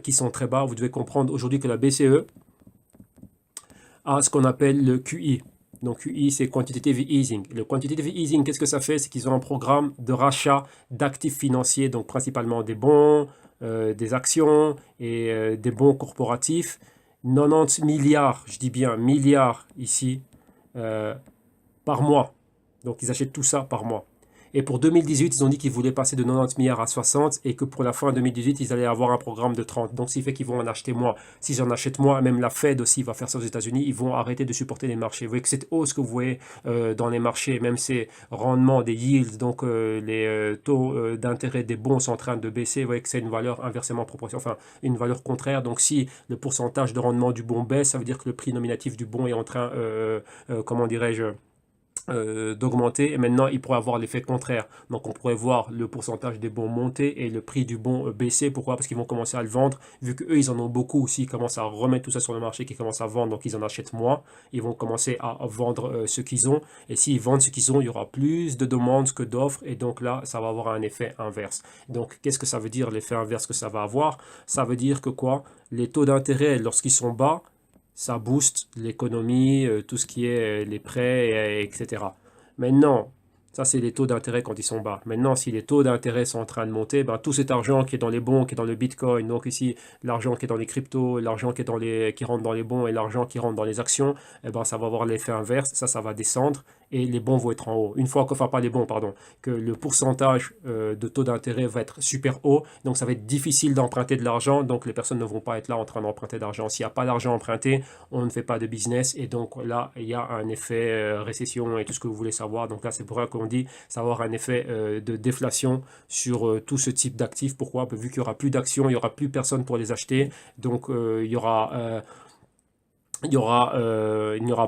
Speaker 4: qui sont très bas, vous devez comprendre aujourd'hui que la BCE a ce qu'on appelle le QI. Donc QI, c'est Quantitative Easing. Le Quantitative Easing, qu'est-ce que ça fait? C'est qu'ils ont un programme de rachat d'actifs financiers, donc principalement des bons, des actions et des bons corporatifs. 90 milliards, je dis bien milliards ici, par mois. Donc ils achètent tout ça par mois. Et pour 2018, ils ont dit qu'ils voulaient passer de 90 milliards à 60 et que pour la fin 2018, ils allaient avoir un programme de 30. Donc, ce qui fait qu'ils vont en acheter moins. Si j'en achète moins, même la Fed aussi va faire ça aux États-Unis, ils vont arrêter de supporter les marchés. Vous voyez que cette hausse que vous voyez dans les marchés, même ces rendements des yields, donc les taux d'intérêt des bons sont en train de baisser, vous voyez que c'est une valeur inversement proportionnelle, enfin une valeur contraire. Donc, si le pourcentage de rendement du bon baisse, ça veut dire que le prix nominatif du bon est en train, comment dirais-je, d'augmenter et maintenant il pourrait avoir l'effet contraire. Donc on pourrait voir le pourcentage des bons monter et le prix du bon baisser. Pourquoi? Parce qu'ils vont commencer à le vendre, vu qu'eux ils en ont beaucoup aussi, ils commencent à remettre tout ça sur le marché, qu'ils commencent à vendre, donc ils en achètent moins, ils vont commencer à vendre ce qu'ils ont et s'ils vendent ce qu'ils ont, il y aura plus de demandes que d'offres et donc là ça va avoir un effet inverse. Donc qu'est-ce que ça veut dire l'effet inverse que ça va avoir? Ça veut dire que quoi? Les taux d'intérêt lorsqu'ils sont bas, ça booste l'économie, tout ce qui est les prêts, etc. Maintenant, ça c'est les taux d'intérêt quand ils sont bas. Maintenant, si les taux d'intérêt sont en train de monter, ben, tout cet argent qui est dans les bons, qui est dans le Bitcoin, donc ici l'argent qui est dans les cryptos, l'argent qui rentre dans les bons et l'argent qui rentre dans les actions, eh ben, ça va avoir l'effet inverse, ça va descendre et les bons vont être en haut. Une fois que, enfin pas les bons, pardon, que le pourcentage de taux d'intérêt va être super haut, donc ça va être difficile d'emprunter de l'argent, donc les personnes ne vont pas être là en train d'emprunter d'argent. S'il n'y a pas d'argent emprunté, on ne fait pas de business et donc là, il y a un effet récession et tout ce que vous voulez savoir. Donc là, c'est pour ça qu'on dit ça va avoir un effet de déflation sur tout ce type d'actifs. Pourquoi? Vu qu'il n'y aura plus d'actions, il n'y aura plus personne pour les acheter, donc il n'y aura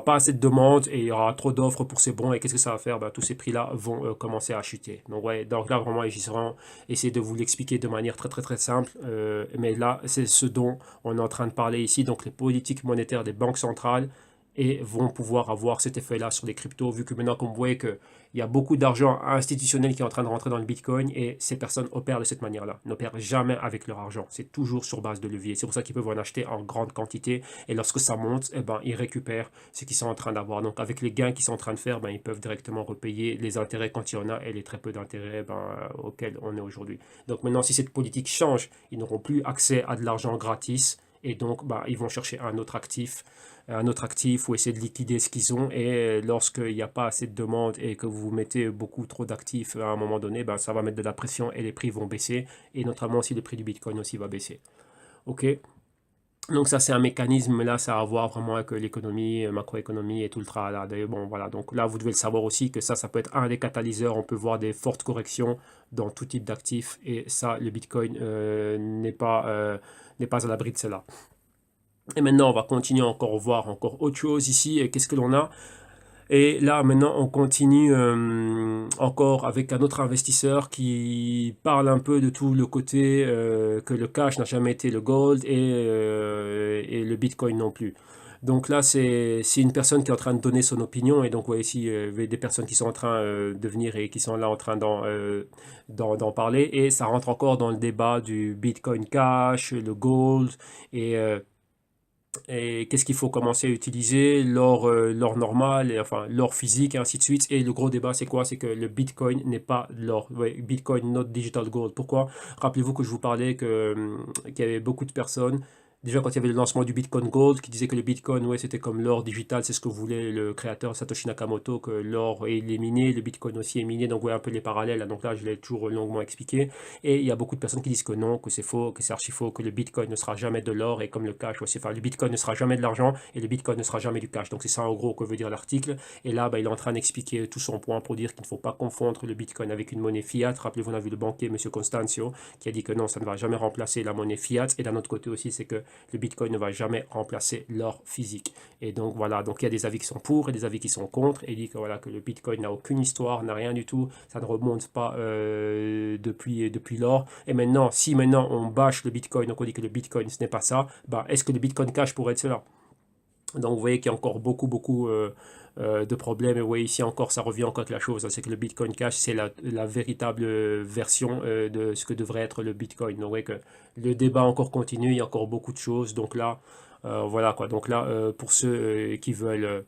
Speaker 4: pas assez de demandes et il y aura trop d'offres pour ces bons. Et qu'est-ce que ça va faire? Ben, tous ces prix-là vont commencer à chuter. Donc, ouais, donc là, vraiment, j'essaie essayer de vous l'expliquer de manière très, très, très simple. Mais là, c'est ce dont on est en train de parler ici. Donc, les politiques monétaires des banques centrales et vont pouvoir avoir cet effet-là sur les cryptos, vu que maintenant, comme vous voyez qu'il y a beaucoup d'argent institutionnel qui est en train de rentrer dans le Bitcoin et ces personnes opèrent de cette manière-là, n'opèrent jamais avec leur argent. C'est toujours sur base de levier. C'est pour ça qu'ils peuvent en acheter en grande quantité et lorsque ça monte, eh ben, ils récupèrent ce qu'ils sont en train d'avoir. Donc, avec les gains qu'ils sont en train de faire, ben, ils peuvent directement repayer les intérêts quand il y en a et les très peu d'intérêts auxquels on est aujourd'hui. Donc, maintenant, si cette politique change, ils n'auront plus accès à de l'argent gratis. Et donc, ils vont chercher un autre actif ou essayer de liquider ce qu'ils ont. Et lorsqu'il n'y a pas assez de demande et que vous mettez beaucoup trop d'actifs à un moment donné, ça va mettre de la pression et les prix vont baisser. Et notamment aussi le prix du Bitcoin aussi va baisser. OK? Donc ça c'est un mécanisme, mais là ça a à voir vraiment avec l'économie, macroéconomie et tout le tralala. Bon voilà, donc là vous devez le savoir aussi que ça peut être un des catalyseurs, on peut voir des fortes corrections dans tout type d'actifs et ça le Bitcoin n'est pas à l'abri de cela. Et maintenant on va continuer encore voir encore autre chose ici, et qu'est-ce que l'on a? Et là, maintenant, on continue encore avec un autre investisseur qui parle un peu de tout le côté que le cash n'a jamais été le gold et le Bitcoin non plus. Donc là, c'est une personne qui est en train de donner son opinion. Et donc, ouais, ici, il y a des personnes qui sont en train de venir et qui sont là en train d'en parler. Et ça rentre encore dans le débat du Bitcoin Cash, le gold et Et qu'est-ce qu'il faut commencer à utiliser? L'or normal, et, enfin l'or physique et ainsi de suite. Et le gros débat, c'est quoi? C'est que le Bitcoin n'est pas de l'or. Ouais, Bitcoin, not digital gold. Pourquoi? Rappelez-vous que je vous parlais qu'il y avait beaucoup de personnes. Déjà, quand il y avait le lancement du Bitcoin Gold, qui disait que le Bitcoin, ouais, c'était comme l'or digital, c'est ce que voulait le créateur Satoshi Nakamoto, que l'or est miné, le Bitcoin aussi est miné, donc ouais, un peu les parallèles, là. Donc là, je l'ai toujours longuement expliqué. Et il y a beaucoup de personnes qui disent que non, que c'est faux, que c'est archi faux, que le Bitcoin ne sera jamais de l'or, et comme le cash aussi, enfin, le Bitcoin ne sera jamais de l'argent, et le Bitcoin ne sera jamais du cash. Donc c'est ça en gros que veut dire l'article. Et là, bah, il est en train d'expliquer tout son point pour dire qu'il ne faut pas confondre le Bitcoin avec une monnaie fiat. Rappelez-vous, on a vu le banquier, M. Constancio, qui a dit que non, ça ne va jamais remplacer la monnaie fiat. Et d'un autre côté aussi, c'est que le Bitcoin ne va jamais remplacer l'or physique. Et donc voilà, donc il y a des avis qui sont pour et des avis qui sont contre. Et il dit que voilà, que le Bitcoin n'a aucune histoire, n'a rien du tout, ça ne remonte pas depuis l'or. Et maintenant, si maintenant on bâche le Bitcoin, donc on dit que le Bitcoin ce n'est pas ça, bah, est-ce que le Bitcoin Cash pourrait être cela? Donc vous voyez qu'il y a encore beaucoup de problèmes. Et vous voyez ici encore, ça revient encore avec la chose, hein, c'est que le Bitcoin Cash, c'est la véritable version de ce que devrait être le Bitcoin. Donc vous voyez que le débat encore continue, il y a encore beaucoup de choses. Donc là, voilà quoi. Donc là, pour ceux qui veulent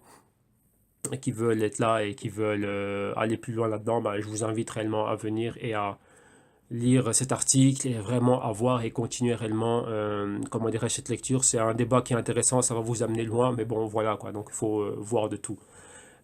Speaker 4: être là et qui veulent aller plus loin là-dedans, bah, je vous invite réellement à venir et à lire cet article et vraiment avoir et continuer réellement, comment dirais-je, cette lecture. C'est un débat qui est intéressant, ça va vous amener loin, mais bon, voilà quoi, donc il faut voir de tout.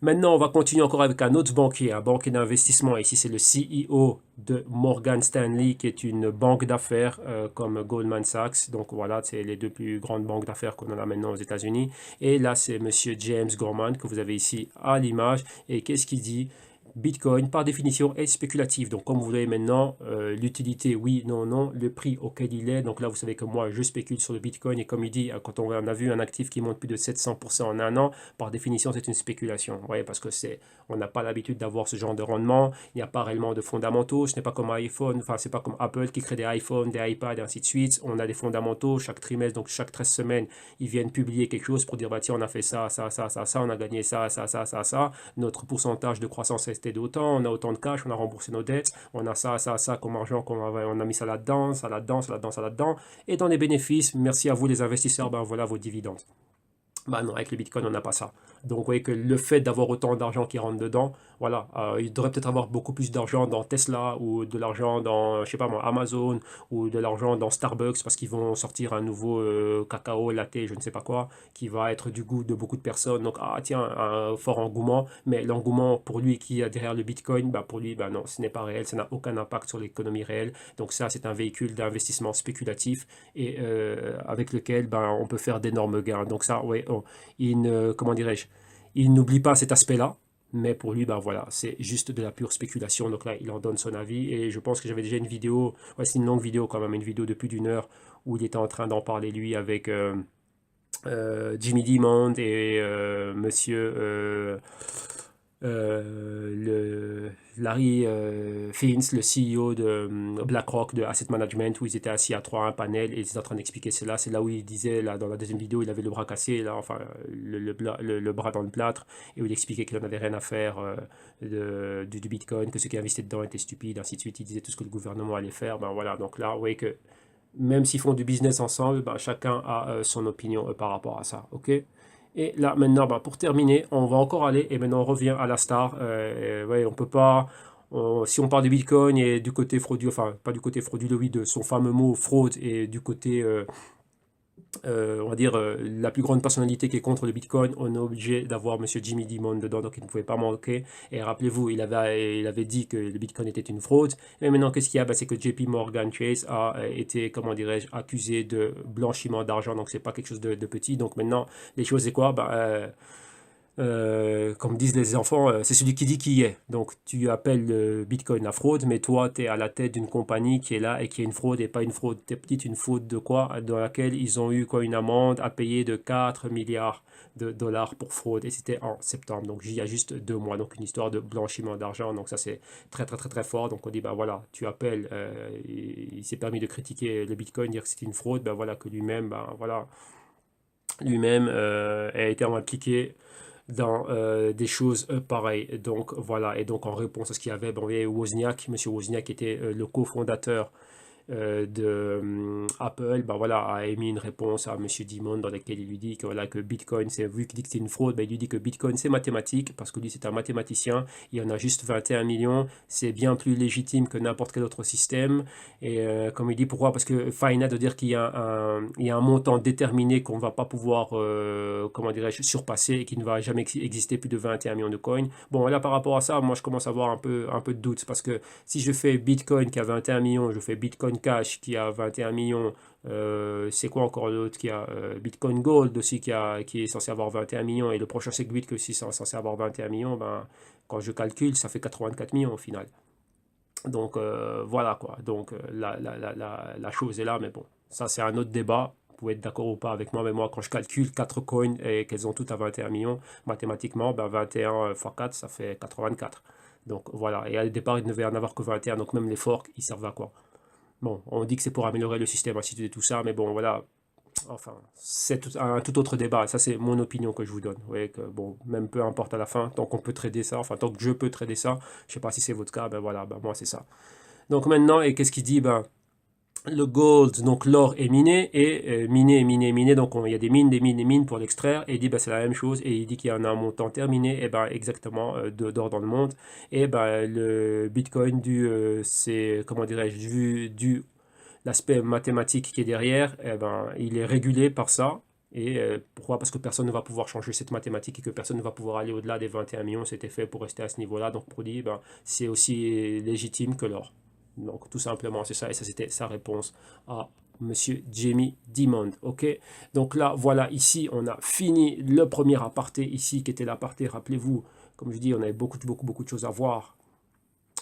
Speaker 4: Maintenant, on va continuer encore avec un autre banquier, un banquier d'investissement. Ici, c'est le CEO de Morgan Stanley, qui est une banque d'affaires comme Goldman Sachs. Donc voilà, c'est les deux plus grandes banques d'affaires qu'on en a maintenant aux États-Unis. Et là, c'est Monsieur James Gorman que vous avez ici à l'image. Et qu'est-ce qu'il dit? Bitcoin, par définition, est spéculatif. Donc, comme vous voyez maintenant, l'utilité, oui, non, non, le prix auquel il est. Donc là, vous savez que moi, je spécule sur le Bitcoin. Et comme il dit, quand on a vu un actif qui monte plus de 700% en un an, par définition, c'est une spéculation. Vous voyez, parce que on n'a pas l'habitude d'avoir ce genre de rendement. Il n'y a pas réellement de fondamentaux. Ce n'est pas comme iPhone, enfin, c'est pas comme Apple qui crée des iPhones, des iPads, et ainsi de suite. On a des fondamentaux chaque trimestre, donc chaque 13 semaines, ils viennent publier quelque chose pour dire, bah tiens, on a fait ça, ça, ça, ça, ça, on a gagné ça, ça, ça, ça, ça. Notre pourcentage de croissance est d'autant, on a autant de cash, on a remboursé nos dettes, on a ça, ça, ça comme argent, on a mis ça là-dedans, ça là-dedans, ça là-dedans, ça là-dedans. Et dans les bénéfices, merci à vous les investisseurs, ben voilà vos dividendes. Bah non, avec le Bitcoin, on n'a pas ça. Donc, vous voyez que le fait d'avoir autant d'argent qui rentre dedans, voilà, il devrait peut-être avoir beaucoup plus d'argent dans Tesla ou de l'argent dans, je sais pas moi, Amazon ou de l'argent dans Starbucks parce qu'ils vont sortir un nouveau cacao, latte, je ne sais pas quoi, qui va être du goût de beaucoup de personnes. Donc, ah tiens, un fort engouement, mais l'engouement pour lui qui est derrière le Bitcoin, bah pour lui, bah non, ce n'est pas réel, ça n'a aucun impact sur l'économie réelle. Donc, ça, c'est un véhicule d'investissement spéculatif et avec lequel bah, on peut faire d'énormes gains. Donc, ça, ouais, comment dirais-je, il n'oublie pas cet aspect-là, mais pour lui, ben voilà, c'est juste de la pure spéculation. Donc là, il en donne son avis. Et je pense que j'avais déjà une vidéo, ouais, c'est une longue vidéo quand même, une vidéo de plus d'1 heure, où il était en train d'en parler lui avec Jimmy Dimond et monsieur Larry Fink, le CEO de BlackRock, de Asset Management, où ils étaient assis à trois à un panel et ils étaient en train d'expliquer cela. C'est là où il disait, là, dans la deuxième vidéo, il avait le bras cassé, là, enfin, le bras dans le plâtre, et où il expliquait qu'il n'en avait rien à faire du Bitcoin, que ceux qui investissaient dedans étaient stupides, ainsi de suite. Il disait tout ce que le gouvernement allait faire. Ben voilà, donc là, vous voyez que même s'ils font du business ensemble, ben, chacun a son opinion par rapport à ça. Ok? Et là, maintenant, bah, pour terminer, on va encore aller, et maintenant on revient à la star. Ouais, on peut pas, si on parle de Bitcoin et du côté frauduleux, enfin, pas du côté frauduleux, oui, de son fameux mot fraude, et du côté, on va dire, la plus grande personnalité qui est contre le Bitcoin, on est obligé d'avoir Monsieur Jimmy Dimon dedans, donc il ne pouvait pas manquer. Et rappelez-vous, il avait dit que le Bitcoin était une fraude. Mais maintenant, qu'est-ce qu'il y a? Bah, c'est que JP Morgan Chase a été, comment dirais-je, accusé de blanchiment d'argent, donc c'est pas quelque chose de petit. Donc maintenant, les choses, c'est quoi? Bah, comme disent les enfants, c'est celui qui dit qui est. Donc tu appelles le Bitcoin la fraude, mais toi, tu es à la tête d'une compagnie qui est là et qui est une fraude et pas une fraude. T'es petite, une faute de quoi? Dans laquelle ils ont eu quoi, une amende à payer de 4 milliards de dollars pour fraude. Et c'était en septembre, donc il y a juste 2 mois. Donc une histoire de blanchiment d'argent. Donc ça, c'est très, très, très, très fort. Donc on dit, ben voilà, tu appelles, il s'est permis de critiquer le Bitcoin, dire que c'était une fraude. Ben voilà, que lui-même, ben voilà, lui-même a été impliqué dans des choses pareilles. Donc voilà, et donc en réponse à ce qu'il y avait, bon, il y avait Wozniak, monsieur Wozniak était le cofondateur Apple, ben voilà, a émis une réponse à Monsieur Dimon dans laquelle il lui dit que, voilà, que Bitcoin, vu qu'il dit que c'est une fraude, ben il lui dit que Bitcoin c'est mathématique, parce que lui c'est un mathématicien, il en a juste 21 millions, c'est bien plus légitime que n'importe quel autre système. Et comme il dit, pourquoi? Parce que Faina de dire qu'il y a il y a un montant déterminé qu'on ne va pas pouvoir, comment dirais-je, surpasser et qui ne va jamais exister plus de 21 millions de coins. Bon, là par rapport à ça, moi je commence à avoir un peu de doute, parce que si je fais Bitcoin qui a 21 millions, je fais Bitcoin Cash qui a 21 millions, c'est quoi encore l'autre qui a Bitcoin Gold aussi qui est censé avoir 21 millions, et le prochain Segwit que aussi c'est censé avoir 21 millions, ben, quand je calcule, ça fait 84 millions au final. Donc voilà quoi, donc la chose est là, mais bon, ça c'est un autre débat. Vous pouvez être d'accord ou pas avec moi, mais moi quand je calcule 4 coins et qu'elles ont toutes à 21 millions, mathématiquement, ben 21 x 4 ça fait 84. Donc voilà, et au départ il ne devait en avoir que 21, donc même les forks ils servent à quoi? Bon, on dit que c'est pour améliorer le système, ainsi de suite et tout ça, mais bon voilà, enfin, c'est un tout autre débat. Ça, c'est mon opinion que je vous donne. Vous voyez que, bon, même peu importe à la fin, tant qu'on peut trader ça, enfin, tant que je peux trader ça, je sais pas si c'est votre cas, ben voilà, ben moi, c'est ça. Donc maintenant, et qu'est-ce qu'il dit? Ben, le gold, donc l'or est miné, et miné. Donc il y a des mines, des mines, des mines pour l'extraire, et il dit ben, c'est la même chose, et il dit qu'il y en a un montant terminé, et ben exactement, d'or dans le monde. Et ben le Bitcoin, c'est, comment dirais-je, du l'aspect mathématique qui est derrière, eh ben, il est régulé par ça. Et pourquoi? Parce que personne ne va pouvoir changer cette mathématique et que personne ne va pouvoir aller au-delà des 21 millions. C'était fait pour rester à ce niveau-là. Donc pour lui, ben, c'est aussi légitime que l'or. Donc tout simplement, c'est ça. Et ça, c'était sa réponse à Monsieur Jamie Dimon. Ok. Donc là, voilà, ici, on a fini le premier aparté ici, qui était l'aparté. Rappelez-vous, comme je dis, on avait beaucoup de choses à voir.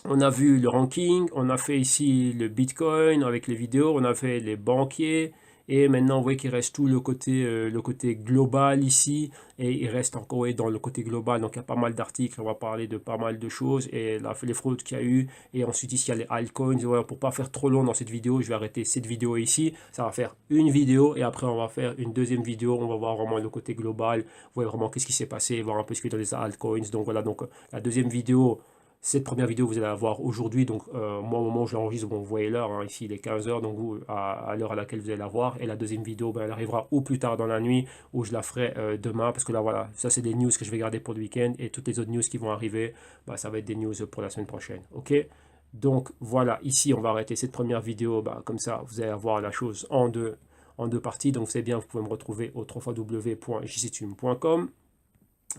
Speaker 4: On a vu le ranking, on a fait ici le Bitcoin avec les vidéos, on a fait les banquiers, et maintenant vous voyez qu'il reste tout le côté global ici, et il reste encore, ouais, dans le côté global, donc il y a pas mal d'articles, on va parler de pas mal de choses, et là, les fraudes qu'il y a eu, et ensuite ici il y a les altcoins. Voilà, pour pas faire trop long dans cette vidéo, je vais arrêter cette vidéo ici, ça va faire une vidéo, et après on va faire une deuxième vidéo, on va voir vraiment le côté global, vous voyez vraiment qu'est-ce qui s'est passé, voir un peu ce qu'il y a dans les altcoins. Donc voilà, donc la deuxième vidéo, cette première vidéo, vous allez la voir aujourd'hui. Donc, moi, au moment où je l'enregistre, bon, vous voyez l'heure, hein, ici il est 15h, donc vous, à l'heure à laquelle vous allez la voir. Et la deuxième vidéo, ben, elle arrivera ou plus tard dans la nuit, ou je la ferai demain, parce que là, voilà, ça c'est des news que je vais garder pour le week-end. Et toutes les autres news qui vont arriver, ben, ça va être des news pour la semaine prochaine. Ok? Donc, voilà, ici, on va arrêter cette première vidéo. Ben, comme ça, vous allez avoir la chose en deux parties. Donc, c'est bien, vous pouvez me retrouver au www.jctune.com.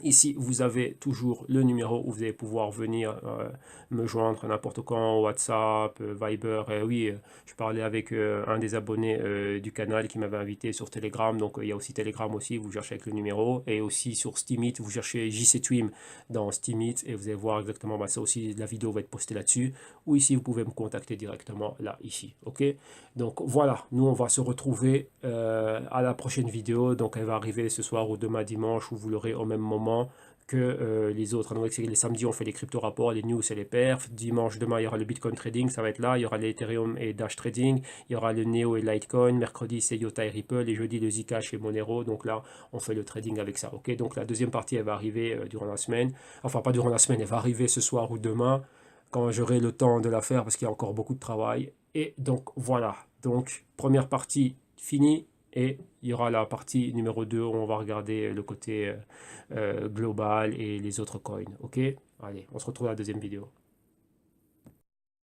Speaker 4: Ici, vous avez toujours le numéro où vous allez pouvoir venir me joindre n'importe quand, WhatsApp, Viber. Oui, je parlais avec un des abonnés du canal qui m'avait invité sur Telegram. Donc, il y a aussi Telegram aussi, vous cherchez avec le numéro. Et aussi sur Steemit, vous cherchez JCTwim dans Steemit et vous allez voir exactement, bah, ça aussi, la vidéo va être postée là-dessus. Ou ici, vous pouvez me contacter directement là, ici. Ok? Donc, voilà, nous, on va se retrouver à la prochaine vidéo. Donc, elle va arriver ce soir ou demain dimanche, où vous l'aurez au même moment que les autres. Donc, les samedis, on fait les crypto rapports, les news et les perfs. Dimanche, demain, il y aura le Bitcoin trading, ça va être là. Il y aura l'Ethereum et Dash trading. Il y aura le Neo et Litecoin. Mercredi, c'est Iota et Ripple. Et jeudi, le Zcash et Monero. Donc là, on fait le trading avec ça. Ok, donc la deuxième partie, elle va arriver durant la semaine. Enfin, pas durant la semaine, elle va arriver ce soir ou demain, quand j'aurai le temps de la faire, parce qu'il y a encore beaucoup de travail. Et donc, voilà. Donc, première partie finie. Et il y aura la partie numéro 2 où on va regarder le côté global et les autres coins. Ok? Allez, on se retrouve à la deuxième vidéo.